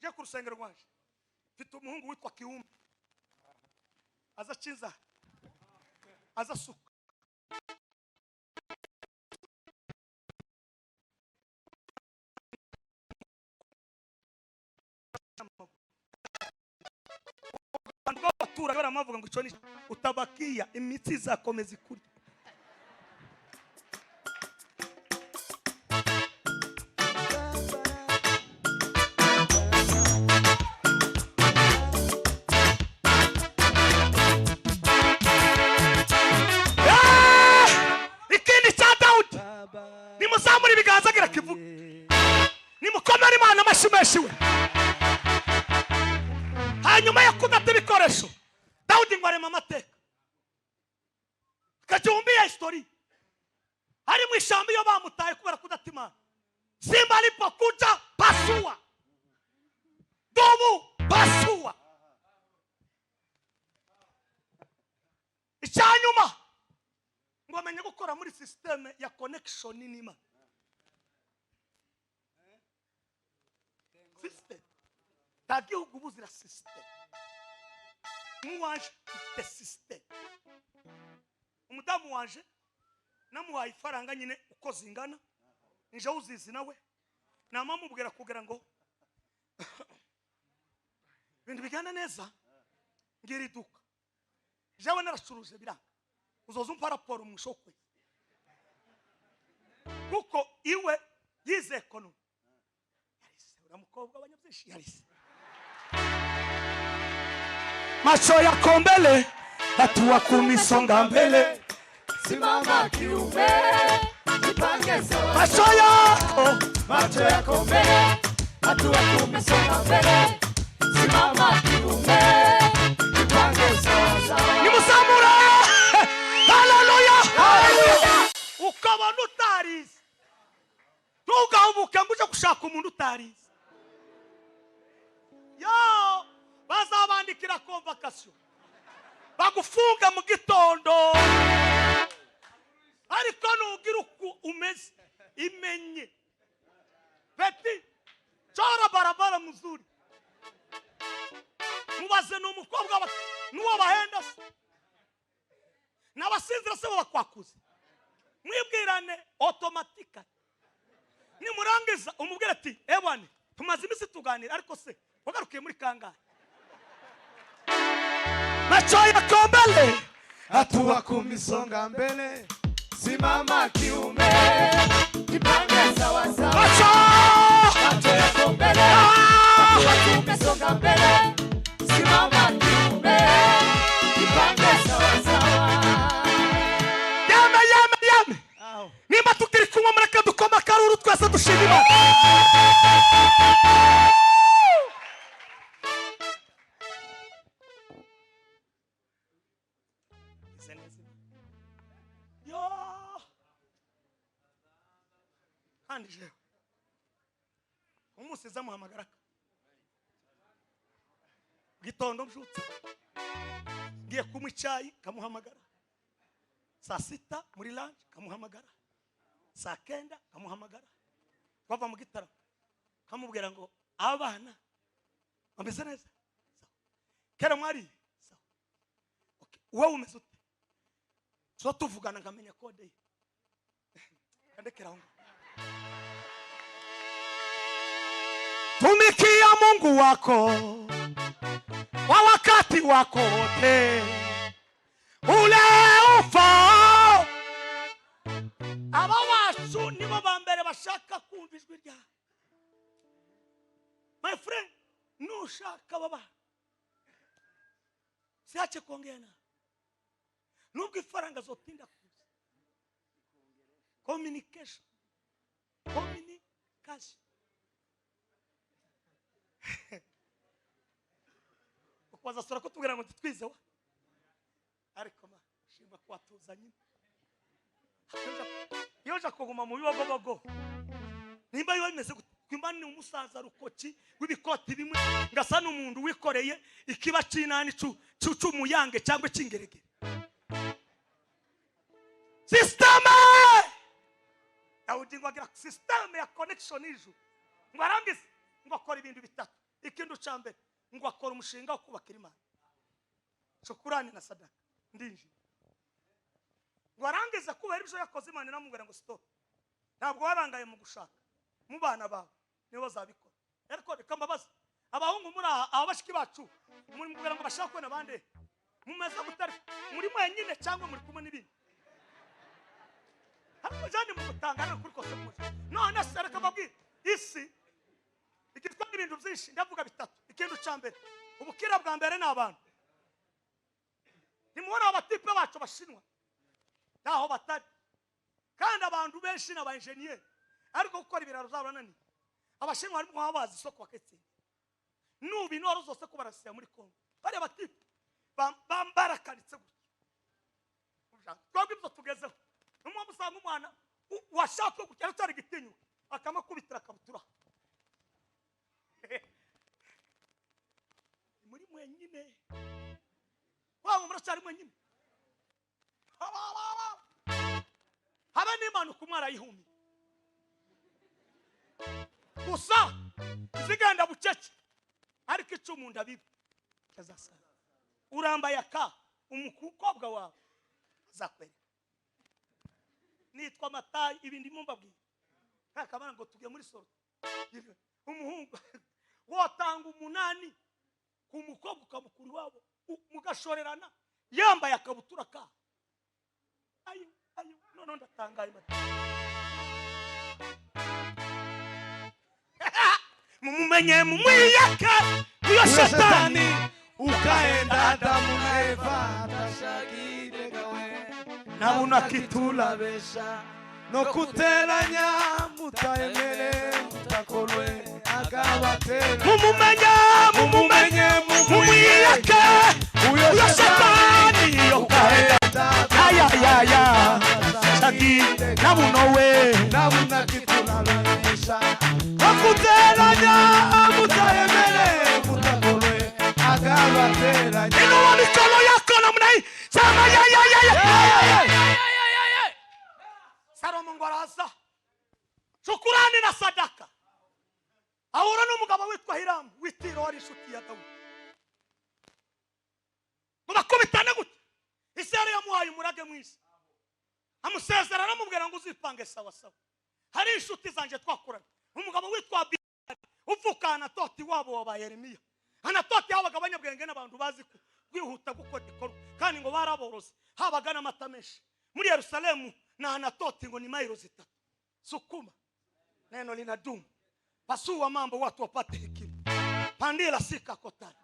je ku rusengero rwanje mfite umuhungu witwa Kiumba aza chinza aza suka batura baramavuga ngo icyo ni utabakiya imitsi zakomeza ikuri ikindi cya Dawudi nimuzamura ibiganza agira kivuga nimukomere Imana amashimeshiwe hanyuma yo kudata ibikoresho Dawudi ngo arema amateka kajumbiye history hari mu ishyamba iyo bamutaye kubera kudata Imana simba alipokuja pasua dubu pasua icyanyuma ngo amenye gukora muri system ya connection n'Imana system tagihugu buzira system muwanje ufite system umudamu wanje namuhaye ifaranga nyine uko zingana nje uzizi nawe namamubwira kugira ngo ibintu bigana neza ngira iduka jawe naracuruje biranga uzoza umpa raporo mushokwe kuko iwe yize ekonomi yarise uramukobwa abanyabyishi yarise macho yako mbele hatua kumisonga mbele Simama kiume, jipange sawa. macho yako mbele, hatua kumesonga mbele. Simama kiume, jipange sawa. nimusamura haleluya ukabona utarize tugahubuka nguje gushaka umuntu utarize yo bazabandikira convocation bagufunga mu gitondo ariko nugira uko umeze imenye beti chora barabara muzuri mubaze n'umukobwa nuwo bahenda n'abasinzira se bakwakuze mwibwirane automatically nimurangiza umubwira ati ebwane tumaze imisi tuganira ariko se wagarukiye muri kangahe macho yako mbele hatua kumisonga mbele simama kiume Jipange sawa sawa. macho yako mbele, hatua kumesonga mbele. Simama kiume, jipange sawa sawa. yame nimba tukiri kumwe mureke dukoma karuru twese dushima Imana yo kandi jewe umusiza muhamagara gitondo mjutse ngiye kumwe icyayi kamuhamagara saa 6 muri lunch kamuhamagara saa 9 kamuhamagara bava mu gitara kamubwira ngo abana bameze neza kera mwari okay wowe umeze ute so tuvugana ngamenya kode kandekera ngo tumikia Mungu wako wa wakati wako wote ule ufao aba wacu nibo bambere bashaka kumva ijwi rya my friend nushaka baba siache kuongea na nubwo ifaranga zotinda kuza communication ukwaza sura ko tubwira ngo titwize wa ariko ma shima kwatuzanye yoja kuguma mu bibogobogo nimba yo bimeze kwimba ni umusaza rukoki w'ibikoti bimwe ngasa n'umuntu wikoreye ikiba cinani cy'umuyange cyangwa cy'ingeregere. System Dawudi ngo agira system ya connection ijuru. Ngo arangize ngo akora ibintu bitatu. Ikintu cya mbere ngo akora umushinga wo kubaka Imana. Shukurani na sadaka ndinji. Ngo arangize kubera ibyo yakoze Imana iramubwira ngo stop. Ntabwo warangaye mu gushaka. Mu bana bawe nibo bazabikora. Ariko reka mbabaza abahungu muri abashiki bacu muri mubwira ngo bashaka kwena bande. Mumeze gutari muri mwenyine cyangwa muri kumwe n'ibindi. Ariko jani mu gutangana kuri kose mu. None sereka babwi isi ikitwa ibintu byinshi ndavuga bitatu. Ikintu cya mbere ubukira bwa mbere n'abantu. Nimubona abatipe bacu bashinwa naho batari kandi abantu benshi n'aba engineer ariko gukora ibiraro zabanani abashinwa harimo abazi isoko baketse nubi no rozose ko barasiya muri Kongo bari abatipe bambarakaritse gutya twabwe ibyo tugezeho numwe musanga umwana washaka gukera cyari gitinyu akamakubitira kabutura muri mwenyine waba muracari mwenyine habe n'Imana kumwara yihumi gusa zigenda bucece ariko icumu ndabibi kazasa urambaye aka umukobwa wawe azakwere nitwa Matayi ibindi mumbabwiye kakamana ngo tugiye muri soro umuhungu wotanga 8 ku mukobwa ukamukuru wabo mugashorerana yambaye akabutura ka ayo no ndatangaye mata mumumenye mumwiyaka uyo shetani ukaenda Adamu na Eva tashagire gawe nabuna kitula besha no kuteranya mutayemere mutakolwe agabatera mumumenye mumwiyaka uyo shetani ukaenda ya shagi nabunowe nabuna kitula besha akuteranya mutayemere mutakolwe agabatera ino wabikolo yako namna hii sema ya Salomo ngwaraza shukurani na sadaka ahura n'umugabo witwa Hiramu witiro wari inshuti ya Dawudi bakubitana gute Isirayeli yamuhaye umurage mwisi amusezerana aramubwira ngo uzipange sawa sawa hari inshuti zanje twakurana umugabo witwa Abiyari uvuka Anatoti wabo wa Yeremiya Anatoti habaga abanyabwenge n'abantu bazi kwihuta gukora ikorwa kandi ngo baraboroze habaga n'amata menshi muri Yerusalemu na Anatoti ngo ni mailo 3 sukuma neno linadumu pasuwa mambo watu wapate hekima pandila sika kotani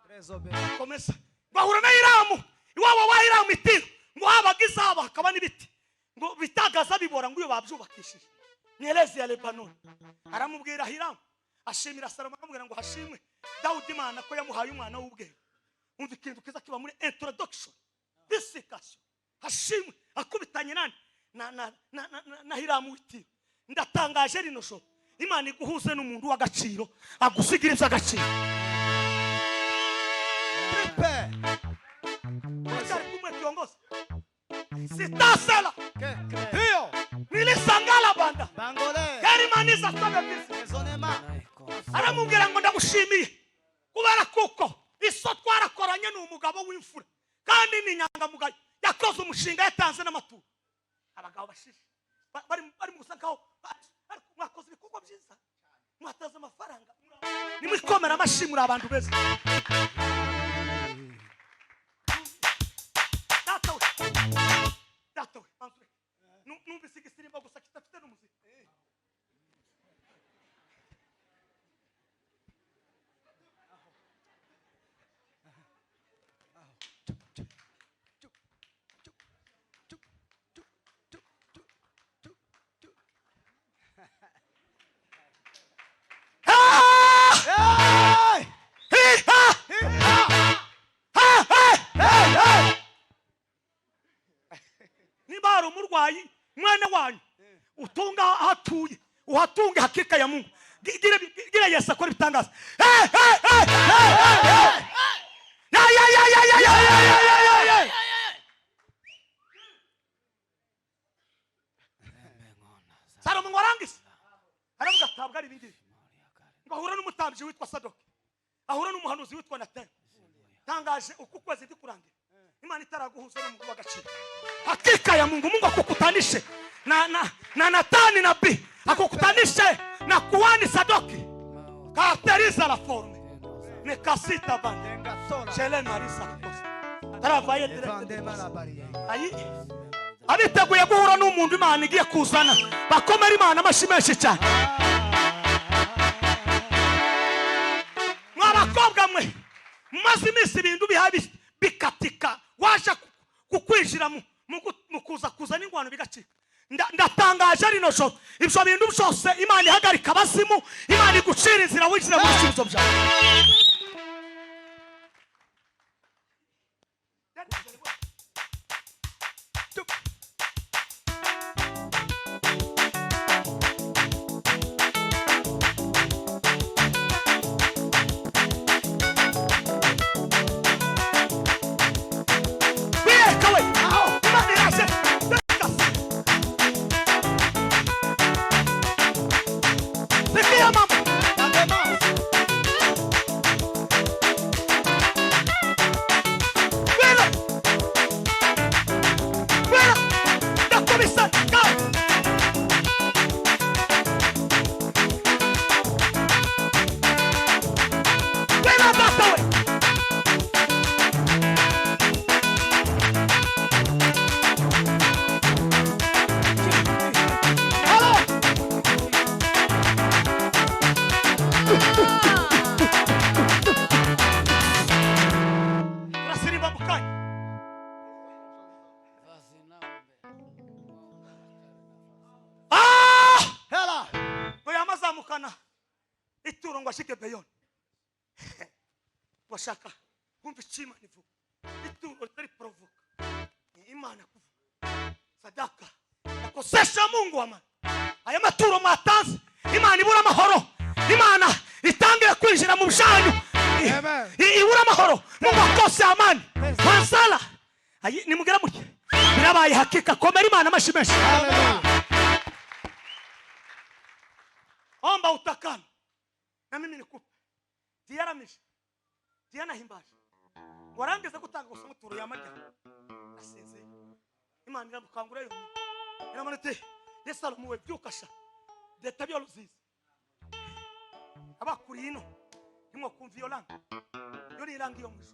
komesa bahura na Hiramu iwabo wa Hiramu itiro ngo habagiza haba hakaba n'ibiti ngo bitagaza bibora ngo iyo babyubakishije Nyelezi ya Lebanon aramubwira Hiramu ashimira Salomo akamubwira ngo hashimwe Dawudi Imana ko yamuhaye umwana w'ubwenge umva ikintu kiza kiba muri introduction discussion hashimwe akubitanye nani na Hiramu witiro ndatangaje rino sho Imana iguhuze n'umuntu w'agaciro agusigira iby'agaciro kumwe kiongozi sitasela hiyo nilisangala banda bangole karimaniza sabe bisi aramubwira ngo ndagushimiye kubera kuko iso twarakoranye n'umugabo w'imfura kandi ni nyangamugayo yakoze umushinga yatanze n'amaturo abagabo bashize bari musakaho mwakoze ibikorwa byiza mwataza amafaranga nimwikomera amashimura abantu beza datawe numvise igisirimba gusa kitafite n'umuziki Nibara umurwayi mwana wanyu utunga hatuye uhatunge hakika ya Mungu gira Yesu akora bitangaza n'umutambyi witwa Sadoki ahura n'umuhanuzi witwa Natani. Tangaje uku kwezi ndikurangira Imana itaraguhuza n'umugabo w'agaciro. Hakika ya Mungu akukutanishe na Natani nabii, akukutanishe na kuhani Sadoki. Karakteriza la forme nekasita bande chele marisa kosa travaye direct ayi abiteguye guhura n'umuntu Imana igiye kuzana bakomera Imana amashimeshi cyane. Mwabakobwa mwe maze iminsi ibintu bihabi bikatika waje kukwinjira mu kuza n'ingwano bigacika. Ndatangaje ari no joro ibyo bintu byose Imana ihagarika abazimu, Imana igucira inzira winjira mu bisubizo byawe. Ituro ngo ashike Beyon. Washaka kumva icyima nivuga. Ituro tari provoka. Imana kuvuga. Sadaka yakosesha Mungu wa Mana. Aya maturo matanze Imana ibura amahoro. Imana itangiye kwinjira mu byanyu. Ibura amahoro. Mungu akose amani. Mansala. Ayi nimugera muke. Birabaye hakika komera Imana amashimeshi. Omba utakana. Na mimi nikupe. Tiyaramisha. Tiyanahimbaje. Warangeze gutanga gusoma turo yamajya. Asinze. Imana iramukangura yo. Iramanete. Yesalomu we byukasha. Deta byoluziza. Abakuri ino. Nimwo kumva yolanga. Yo ni irangi yo mwisho.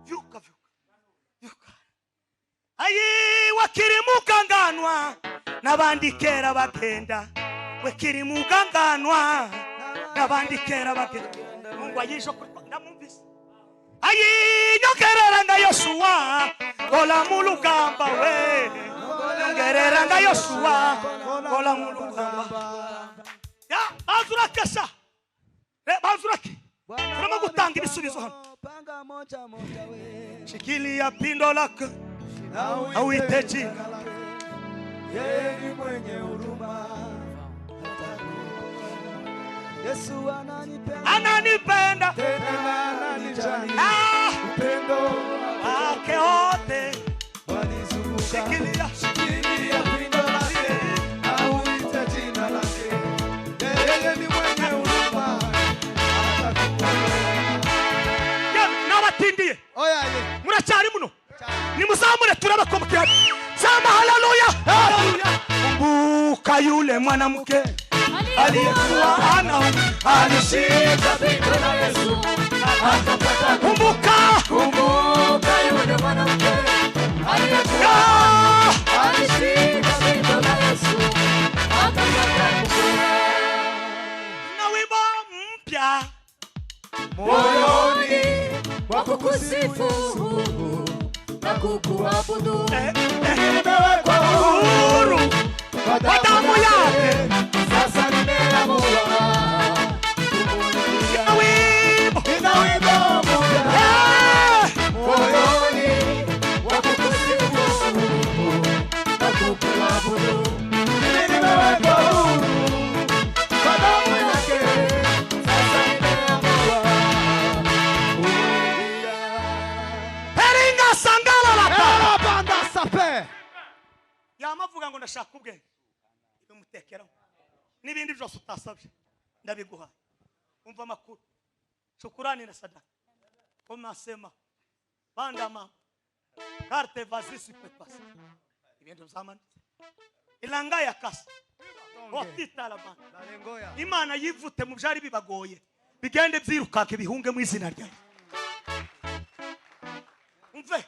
Vyuka. Ayi wakiri mukanganwa nabandi kera bagenda. Wekiri muganganwa nabandi kera bagenda. Mungu ayisho ndamumvise. Ayi nyogerera nga Yoshua gola mulugamba we. Nyogerera nga Yoshua gola mulugamba. Ya bazurakasha. Bazuraki. Turimo gutanga ibisubizo hano. Shikilia pindo lako auite jina lake. Yeye ni mwenye huruma. Yesu ananipenda tena ananijali. Upendo wake wote wanizunguka. Shikilia pindo lake auite jina lake. Yeye ni mwenye huruma. Nabatindiye oyaye muracyari muno nimuzamure turabakomukira. Sema haleluya. Kumbuka yule mwanamke aliyekuwa alishika pindo la Yesu akapata. Kumbuka yule mwanamke aliyekuwa alishika pindo la Yesu akapata. Na wimbo mpya moyoni wa kukusifu na kukuabudu. nimewekwa huru kwa damu yake. Sasa nimeamua nina wimbo mpya moyoni wa kukusifu na kukuabudu. Nimewekwa huru kwa damu yake. Sasa nimeamua Heringa sangala la banda sape. yamavuga ngo ndashaka ubwenge. Imutekeraho n'ibindi byose utasabye. ndabiguha umva makuru shukurani na sadaka koma sema banda mama carte vasisi pepas ibintu byamanitse ilanga ya kasa otita la banda Imana yivute mu byari bibagoye bigende byirukake bihunge mu izina ryayo umve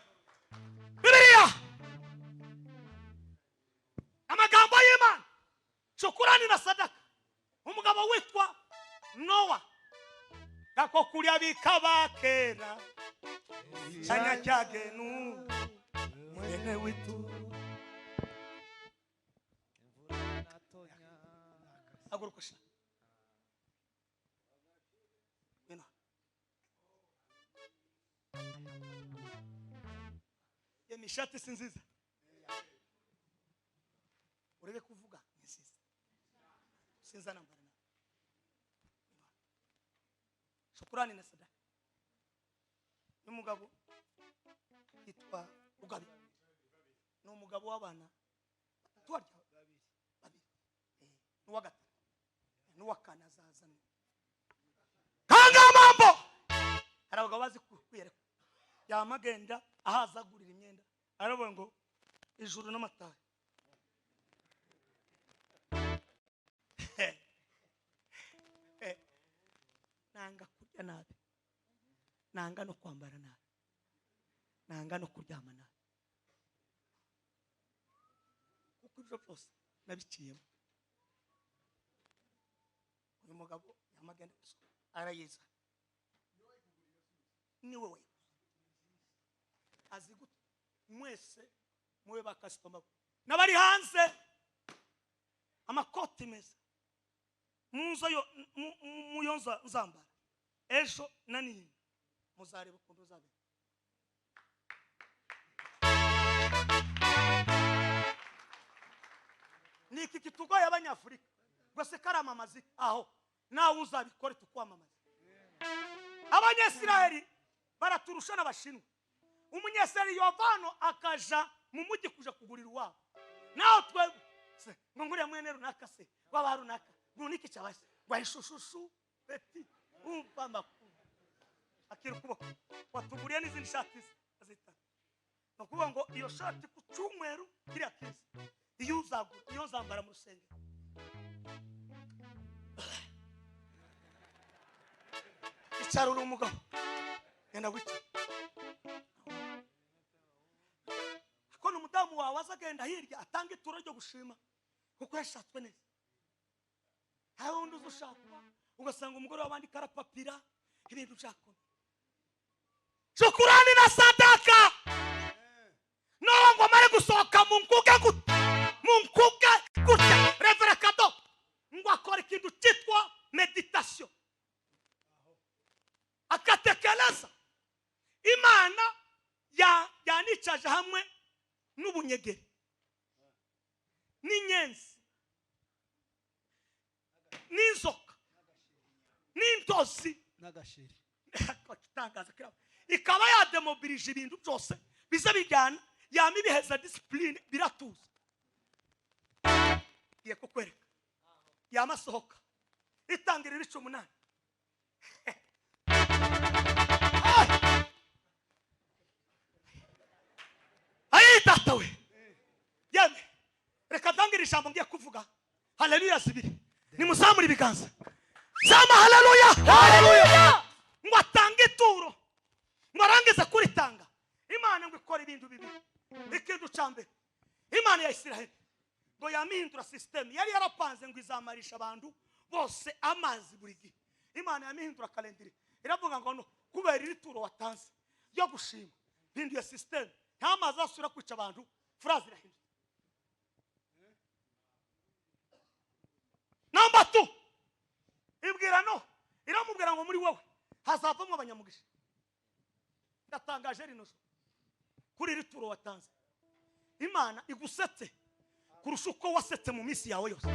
Biblia amagambo y'Imana shukurani na sadaka umugabo witwa Noah gako kurya bikabakera cyanya cyagenu mwene witu agurukusha ina yemishati sinziza urebe kuvuga nisiza sinza nambara shukurani na sadaka n'umugabo yitwa Ugabi n'umugabo w'abana tuwarya babiri n'uwa gatatu n'uwa kane azazana kanga mambo arabagabo bazi kwiyereka yamagenda ahazagurira imyenda aravuga ngo ijuru n'amataye nanga kurya nabi nanga no kwambara nabi nanga no kuryama nabi kuko ibyo byose nabiciyemo uyu mugabo yamagenda arayiza niwe we azi gute mwese muwe bakasitoma nabari hanze amakoti meza muzo yo muyonza uzambara ejo nani muzareba ukuntu uzabe niki kitugoye abanyafurika gwese karamamazi aho nawe uzabikore tukwamamaza abanyesiraheli baraturusha n'abashinwa umunyeseri yovano akaja mu mujyi kuja kugurira wabo naho twebwe ngo nguriya mwene runaka se waba runaka nuniki cyabase ngwahishushu beti umva makuru akira kuboko watuguriye n'izindi shati azita nakuvuga ngo iyo shati ku cyumweru kiriya kiza iyo uzagura iyo zambara mu rusengero icyaro n'umugabo yenda gutya ko n'umudamu wawe azagenda hirya atanga ituro ryo gushima kuko yashatswe neza hari undi uzushaka ugasanga umugore w'abandi karapapira ibintu byakora shukurani na sadaka no ngo mare gusohoka mu nkuge gutya Reverend Kado ngo akora ikintu cyitwa meditation akatekeleza Imana yanicaje hamwe n'ubunyegeri n'inyenzi n'inzoka n'intozi n'agashiri akitangaza kirabo ikaba yademobilije ibintu byose biza bijyana yama ibiheza discipline biratuza iye kukwereka yama sohoka itangirira 18 ayitatawe yeme reka tangira ijambo ngiye kuvuga haleluya zibiri nimuzamura ibiganza sama haleluya haleluya ngo atange ituro ngo arangize kuritanga Imana ngo ikora ibintu bibiri ikintu cyambere Imana ya Isiraheli ngo yamihindura system yari yarapanze ngo izamarisha abantu bose amazi buri gihe Imana yamihindura kalendari iravuga ngo no kubera iri turo watanze yo gushima hinduye system nta mazi asura kwica abantu phrase irahindura number 2 ibwira no iramubwira ngo muri wowe hazavamo abanyamugisha ndatangaje rino kuri iri turo watanze Imana igusetse kurusha uko wasetse mu minsi yawe yose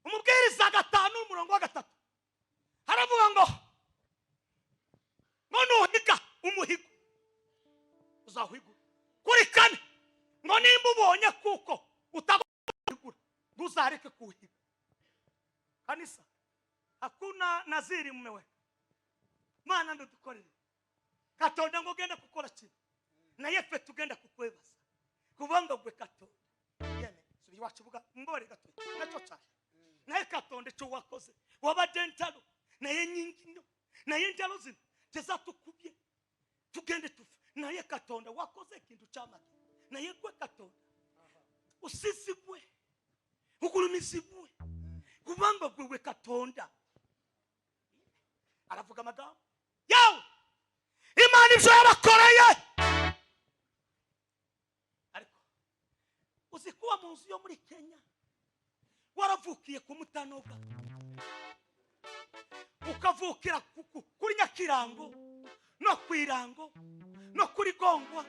umubwiriza 5:3 haravuga ngo nuhiga umuhigo uzahiga kuri 4 uzareke kuhiga kanisa. Hakuna naziri mumewe mana ndudukorere Katonda ngo genda kukora kintu na yefe tugenda kukwebaza kubanga gwe Katonda yene subi wachibuga mbore gato nacho cyane naye Katonda cyo wakoze wabadentalo naye nyinginyo naye ndalo zino tezatukubye tugende tufe naye Katonda wakoze ikintu cyamata naye gwe Katonda usizibwe ukulumizibwe kubanga gwe Katonda aravuga amagambo yawe Imana ibyo yabakoreye. Ariko uzikuwa mu nzu yo muri Kenya waravukiye ku Mutanoga ukavukira kuri Nyakirango no kwirango no kuri Gongwa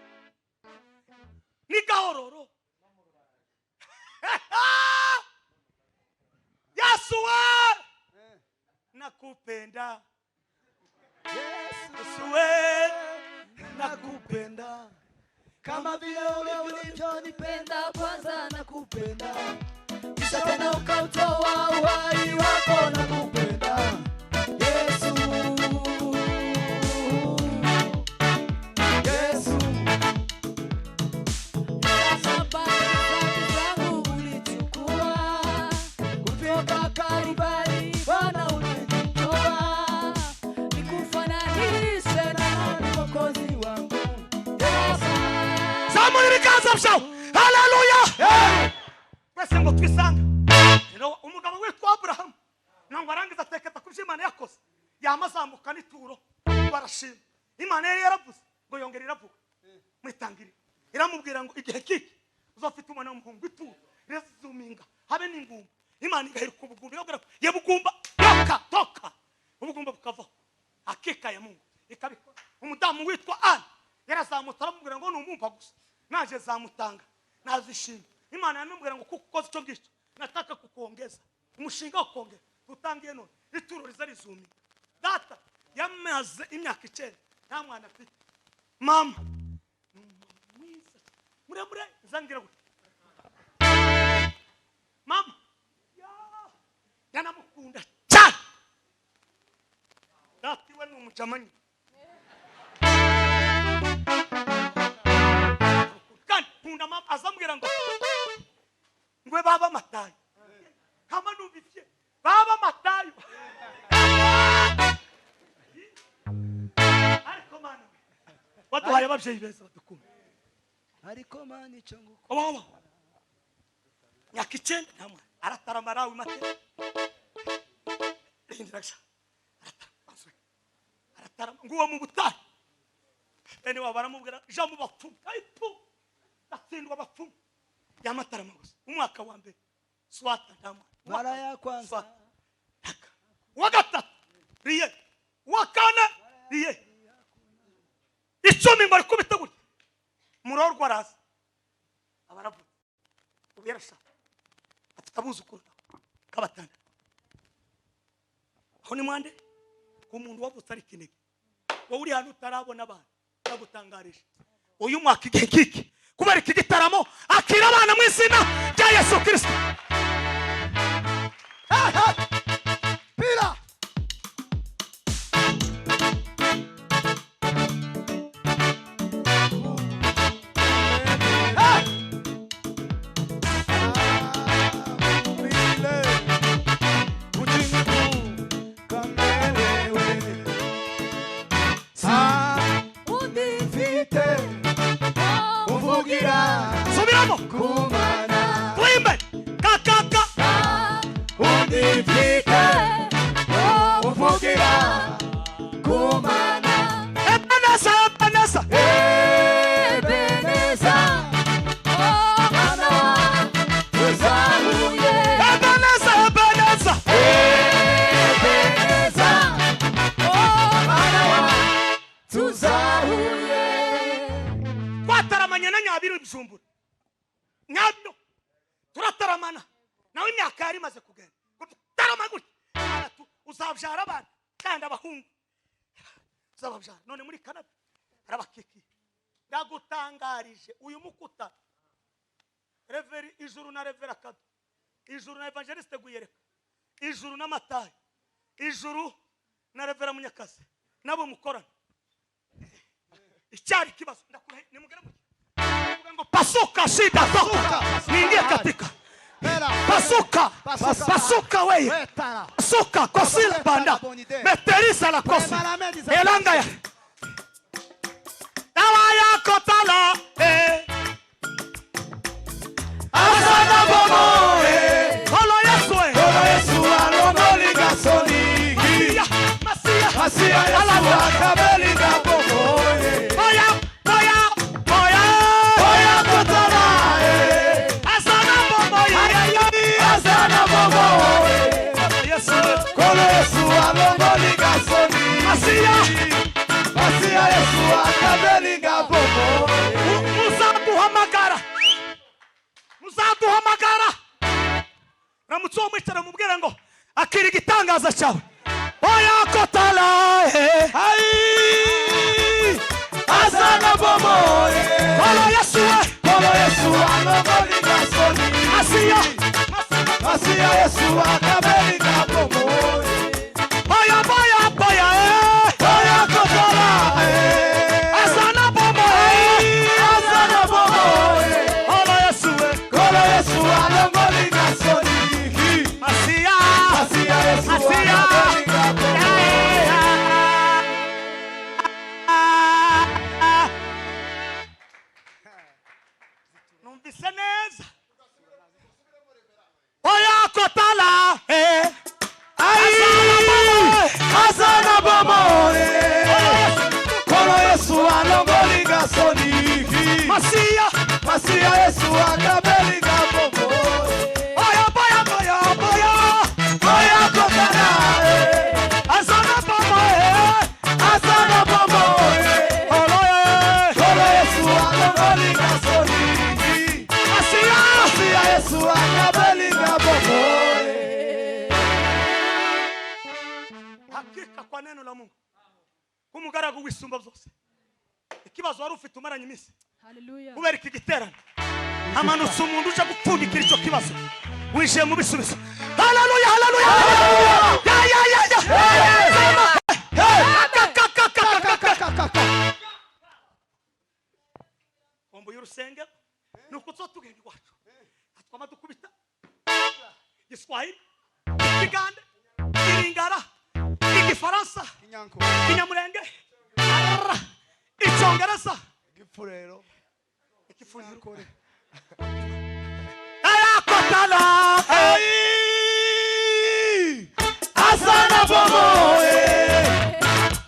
ni Gahororo Yasuwa nakupenda Yesu nakupenda kama vile ulivyonipenda kwanza nakupenda kisha tena ukautoa uhai wako nakupenda Yesu Yesu sababu zangu ulichukua kutoka Kalvari Bwana ulinitoa nikufananishe na Mwokozi wangu Yesu. Zamuri bikaza bshaw haleluya twese ngo twisanga rero umugabo witwa Abraham nango arangiza teketa kubyo Imana yakoze yamazamuka nituro barashima Imana yari yaravuze ngo yongera iravuga mwitangire iramubwira ngo igihe kiki uzofite umwana w'umuhungu ituro rezuminga habe n'ingumba Imana igaheruka ubugumba yogera yebugumba toka ubugumba bukavaho hakika ya Mungu ikabikora umudamu witwa Ana yarazamutse aramubwira ngo numumpa gusa naje zamutanga nazishima Imana yanumubwira ngo kuko cyo ngicyo nataka kukuongeza umushinga wo kongera tutangiye none ituro rizarizumi data yamaze imyaka 9 nta mwana afite mama mwiza muremure zangira gute mama yanamukunda cyane dati we n'umucamanyi kandi kunda mama azambwira ngo ngwe baba matayo kama numvise baba matayo ariko mana waduhaye ababyeyi beza badukunda ariko mana icyo nguko oba nyakicende namwe arataramara wimate indiraksha aratarama nguwo mu butayi ene wabaramubwira jamu bapfu kaipu tatsindwa bapfu yamatarama gusa umwaka wa mbere swata ndamwa mara ya kwanza wagatatu riye wakane riye icumi ngo kubita gute murorwa raza abaravu ubirasha atakabuzukuru kabatanda aho ni mwande ku muntu wavutse ari kinege wowe uri hano utarabona abantu bagutangarije uyu mwaka igihe kiki kubera iki gitaramo akira abana mu izina rya Yesu Kristo. Pira Subiramo kumana tuimbe kakaka undifike uvugira kumana Ebeneza Ebeneza mana tuzahuye Ebeneza Ebeneza mana tuzahuye twataramanye na Nyabiru Bujumbura nyabyo turataramana nawe imyaka yari maze kugenda tarama gute uzabyara abana kandi abahungu uzababyara none muri Canada arabakiki ndagutangarije uyu mukuta reveri ijuru na revera kado ijuru na evangeliste Guyereka, ijuru na Matayo, ijuru na Revera Munyakazi nabo mukorana. Icyari kibazo ndakurahe nimugere mu ngo pasuka shida toka niingie katika pasuka wewe pasuka kosila banda meterisa la kosi elanga ya dawa yako tala asana bomo kolo Yesu alongoli gasoni Masia Yesu akabeli gabomo Oya kotala asana bomo Kolo Yesu alongoli gasoni Masia Yesu akabeli gabomo muzaduhamagara ramutso mwicara mubwira ngo akira igitangaza cyawe oya kotala asana bomo Kolo Yesu alongoli gasoni Masia Yesu akabeli gabomo oya kotala asana bomo Kolo Yesu alongoli gasoni Masia Yesu akabeli gabomo numvise neza oya kotala asana bomo Kolo Yesu alongoli gasoni Masia Yesu akabeli gabomo oya kotala asana bomo Kolo Yesu alongoli gasoni Masia Yesu akabeli gabomo hakika kwa neno la Mungu kumugaragu wisumba byose ikibazo wari ufite umaranye iminsi Hallelujah. kubera iki giterane amanutse umuntu uje gupfundikira icyo kibazo wishiye mu bisubizo haleluya ombo y'urusenge nuko tugenda iwacu atwama dukubita Giswahili Kigande Iringara Igifaransa Inyamurenge Icyongereza Gipfurero Ikifuriro Ayakotala asana bomo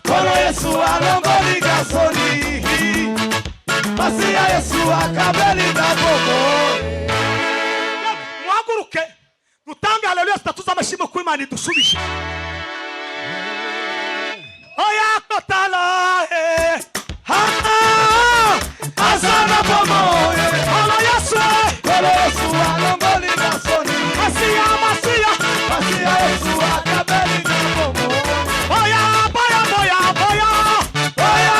Kolo Yesu alongoli gasoni Masia Yesu akabeli gabomo muhaguruke dutange haleluya zitatu z'amashimwe ku Imana idusubije Ayakotala asana bomo Kolo Yesu alongoli gasoni Masia Masia Yesu akabeli gabomo Oya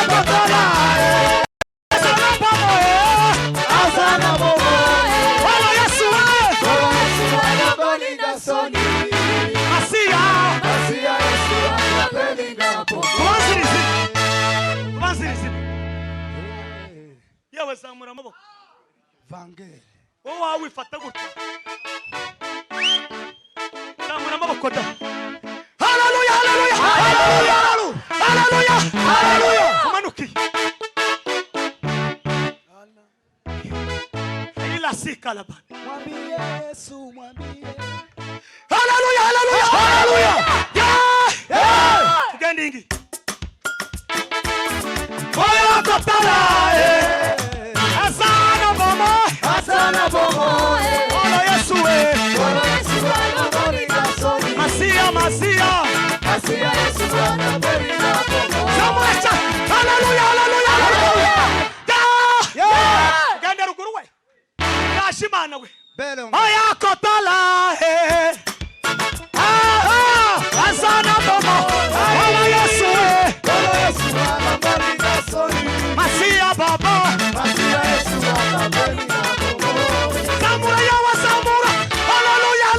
kotala asana bomo Kolo Yesu alongoli gasoni Masia Yesu akabeli gabomo Tubanzirize yewe zamura amaboko Vangeli wowe wawifata gutya zamura amaboko da haleluya umanukiye ila sikalaba mwambie Yesu mwambie haleluya tugende ingi oya kotala asana bomo Kolo Yesu alongoli gasoni Masia Yesu akabeli gabomo Samuacha haleluya genda ruguru we yashimana we oya kotala asana bomo Kolo Yesu alongoli gasoni Masia baba Yesu akabeli gabomo Samura haleluya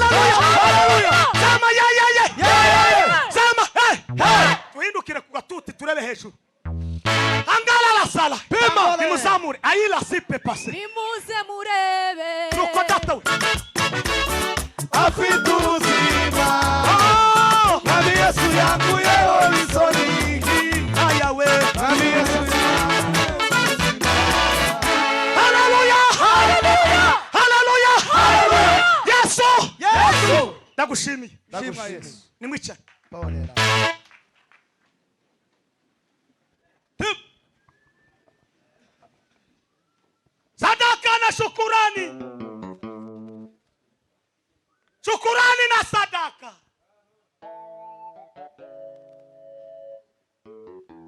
ndagushimiye Shimwa Yesu. nimwicane Pawonera. sadaka na shukurani, shukurani na sadaka.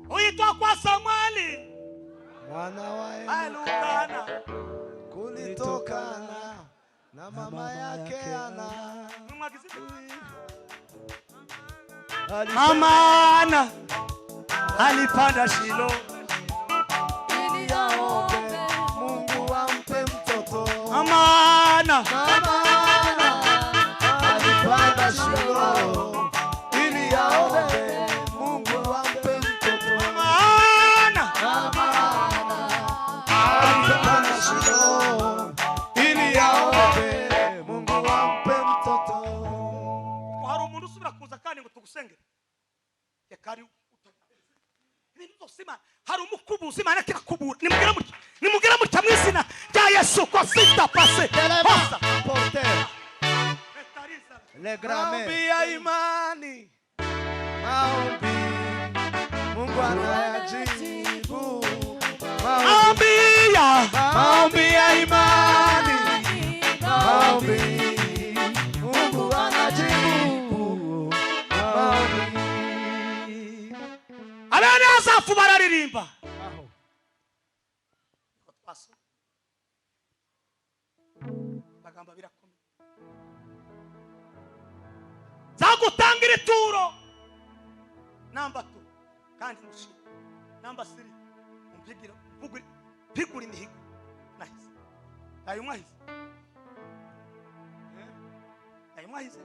Uitwa kwa Samueli Mwana wa Elukana, kulitokana na mama yake Ana. Mama Ana alipanda Shilo ili aombe Mungu ampe mtoto. Mama Ana Alipanda Shilo ili aombe Mungu ampe mtoto. Mama Ana Alipanda Shilo ili aombe Mungu ampe mtoto. hari umuntu usubira kuza kandi ngo tugusengere yakari ibintu byose Imana hari umukubuzi Imana kirakubura nimugera mu cyamwizina rya Yesu ko sita pase hosa Porter. Le maombi ya imani, maombi Mungu anayajibu. Maombi ya imani, maombi Mungu anajibu. Maombi. abana azafu bararirimba bagamba birakomeye zagutangira ituro namba 2 kandi mushira namba 3 umpigira pigura imihigo nahise ayo mwahise ayo mwahise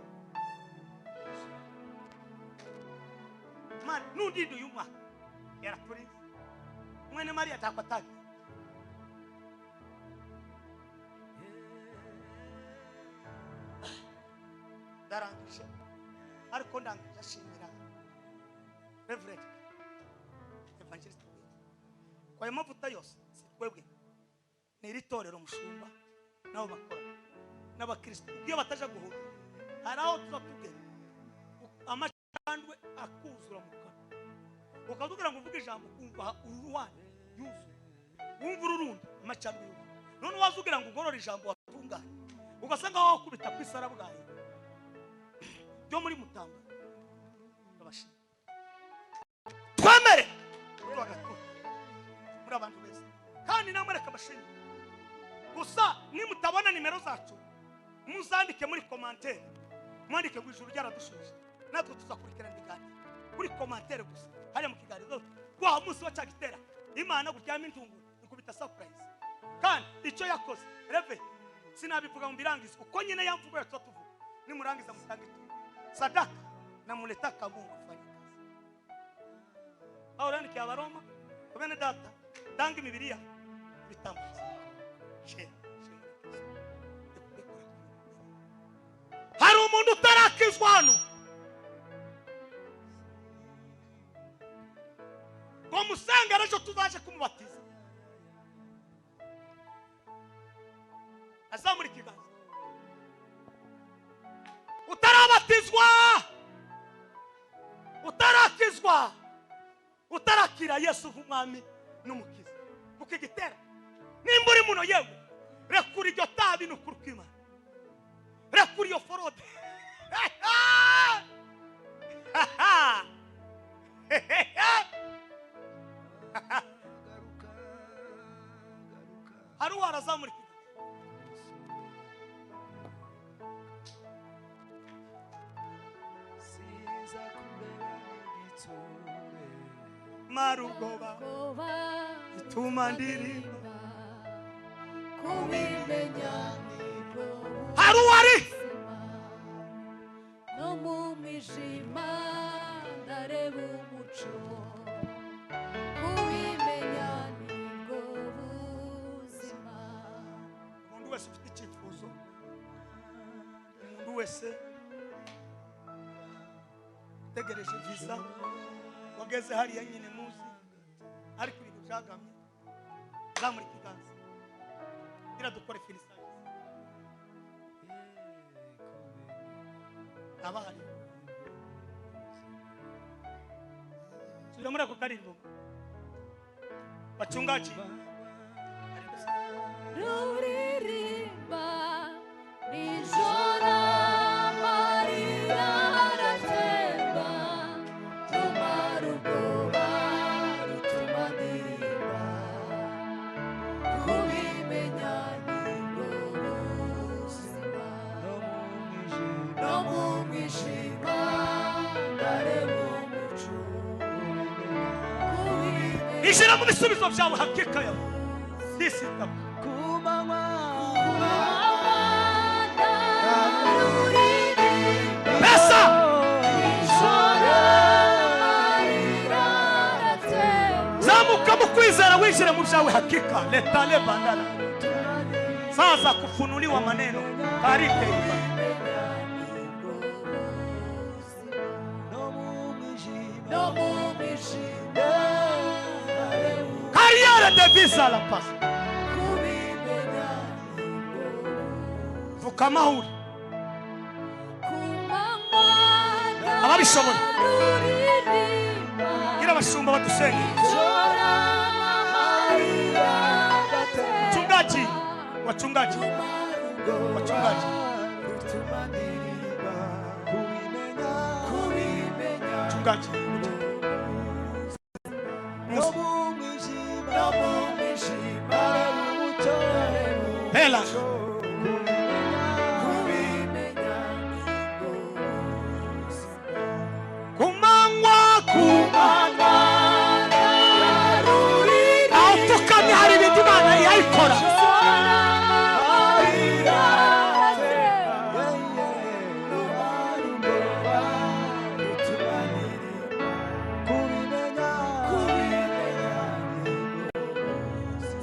man nudido yuma era polisi mwene Maria takwataki darangije ariko ndangashimira Reverend Evangelist kwa ayo mavuta yose twebwe ni iri torero mushumba nabo bakora n'abakristo iyo bataje guhura hari aho tuzatugera amacandwe akuzura mu kanwa ukavugira ngo uvuge ijambo kumva ururuhande yuzuye wumva ururundi amacandwe yuzuye none wazugira ngo ugorore ijambo watunganye ugasanga aho kubita ku isara bwayo byo muri Mutamba babashimye twemere muri abantu beza kandi namwereka abashimye gusa nimutabona nimero zacu muzandike muri commentaire mwandike ngo ijuru ryaradushuje natwe tuzakurikirana ibiganiro kuri commentaire gusa hari mu kiganiro kwa munsi wa cyagitera Imana gutyama intunguru ikubita surprise kandi icyo yakoze reve sinabivuga mu birangiza uko nyine yamvugo yacu tuvuga nimurangiza mutangite sadaka na muletaka Mungu afanye kazi aho randike abaroma kubene data danga imibiri ya bitambutse hari umuntu utarakizwa hano ngo musengere ejo tuzaje kumubatiza azamura ikiganza utarabatizwa utarakizwa utarakira Yesu nk'umwami n'umukiza kuko igitera nimba uri muno yewe rekura iryo tabi n'ukurukima rekura iyo forode hari warazamura ikiganza marugoba ituma ndirimba kubimenya hari uwari no mu mwijima ndareba umuco kubimenya nibwo buzima. umuntu wese ufite icyifuzo umuntu wese utegereje visa wageze hariya nyine muzi ariko ibintu byagamye zamura ikiganza ira dukore finisage abari sura muri ako karimbo wachungaji ruririmba nijoro amarira aratemba tumara ubwoba rutuma ndirimba kubimenya nibwo buzima no mu mwijima ndareba umuco ishira mu bisubizo byawe hakika yawe disita pesa zamuka mu kwizera winjire mu byawe hakika letale bandala sasa kufunuliwa maneno karite carrière de visa la passe vukamahuri ababishoboye gira abashumba badusenge wachungaji wachungaji wachungaji wachungaji hela kumangwa autukanye hari ibintu Imana yayikora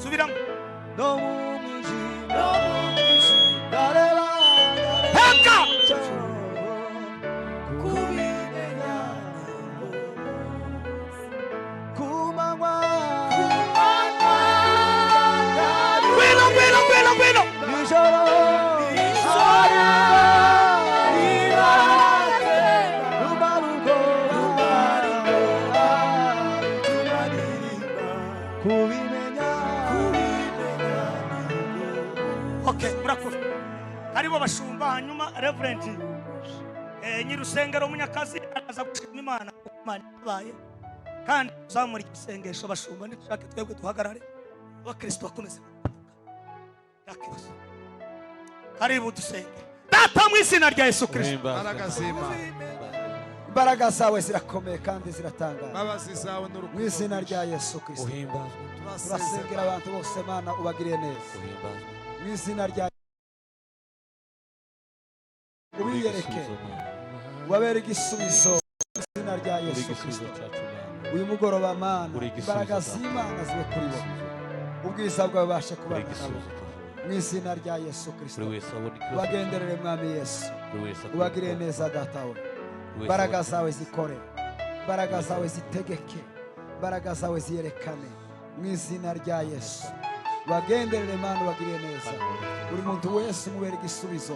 subiramo heka Bueno. Okay, murakoze. Karibo bashumba hanyuma Reverend nyirusengero munyakazi araza gushima Imana Imana yabaye kandi uzamura isengesho bashumba nishake twebwe duhagarare abakristo bakomeze yakibazo. Karibu dusenge. Data mu izina rya Yesu Kristo. Imbaraga zawe zirakomeye kandi ziratangaje. Babazi zawe n'urukundo. Mu izina rya Yesu Kristo. Turasengera abantu bose Mana ubagiriye neza. Mu izina rya ubiyereke. Wabere igisubizo mu izina rya Yesu Kristo. Uyu mugoroba Mana imbaraga z'Imana zibe kuri bo. Ubwiza bwawe bashe kubana nabo. Mu izina rya Yesu Kristo. Ubagenderere mwami Yesu. Ubagiriye neza data we. Imbaraga zawe zikore. Imbaraga zawe zitegeke. Imbaraga zawe ziyerekane. Mu izina rya Yesu. Ubagenderere Mana ubagiriye neza. Buri muntu wese mubere igisubizo.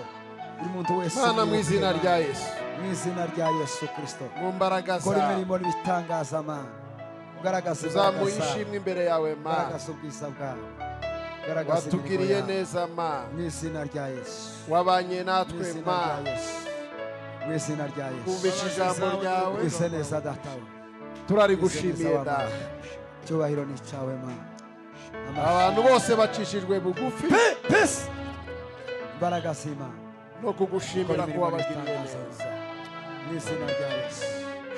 Buri muntu wese Mana mu izina rya Yesu. Mu izina rya Yesu Kristo. Mu mbaraga zawe. Kora imirimo n'ibitangaza Mana. Ugaragaza uzamuyishimwe imbere yawe Mana. Ugaragaza ubwiza bwawe. Watugiriye neza Mana. Mu izina rya Yesu. Wabanye natwe Mana. Mu izina rya Yesu. Kumvisha ijambo ryawe. Wise neza data we. Turarigushimiye data. Cyubahiro ni cyawe Mana. Abantu bose bacishijwe bugufi. Peace. Imbaraga z'Imana. No kugushimira ko wabagiriye neza. Mu izina rya Yesu.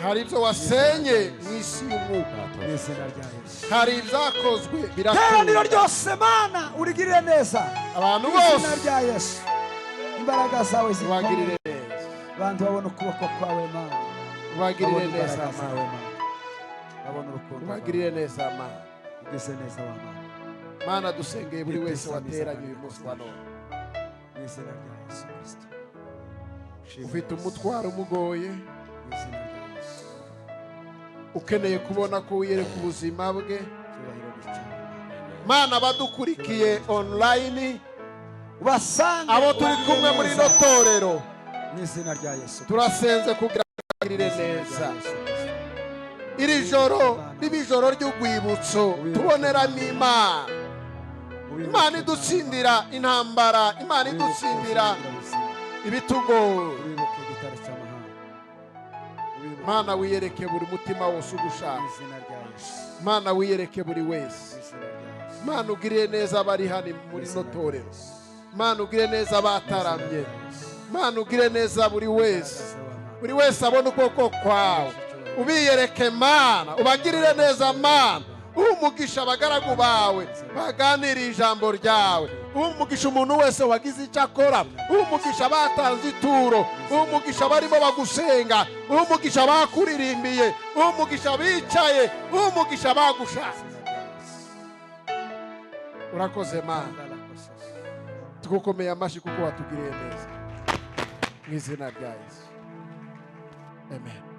Hari ibyo wasenye mu isi y'umwuka. Mu izina rya Yesu. Hari ibyakozwe Teraniro ryose Mana urigirire neza. Abantu bose. Mu izina bose rya Yesu. Imbaraga zawe wagirire neza. Abantu babona ukuboko kwawe Mana. Wagirire neza Mana. Babona urukundo. Wagirire neza Mana. Ugeze neza wa Mana. Mana dusengeye buri wese wateranye uyu munsi wa none. Mu izina rya Yesu Kristo. Ufite umutwaro umugoye. Mu izina rya Yesu. Ukeneye kubona ko wiyereka ubuzima bwe. Cyubahiro ni cyawe. Mana badukurikiye online. Ubasanga Abo turi kumwe muri no torero. mu izina rya Yesu turasenze kugira ngo agirire neza iri joro ribe ijoro ry'urwibutso tuboneramo Imana. Imana idutsindira intambara, Imana idutsindira ibitugora. Mana wiyereke buri mutima wose ugushaka, Mana wiyereke buri wese. Mana ugirire neza abari hano muri no torero, Mana ugirire neza abataramye, Mana ugirire neza buri wese abona ukuboko kwawe. Ubiyereke Mana, ubagirire neza Mana. Umugisha abagaragu bawe baganiriye ijambo ryawe. Umugisha umuntu wese wagize icyo akora. Umugisha batanze ituro. Umugisha barimo bagusenga. Umugisha bakuririmbiye. Umugisha bicaye. Umugisha bagushaka. Urakoze Mana, tugukomeye amashyi kuko watugiriye neza mu izina rya Yesu. Amen.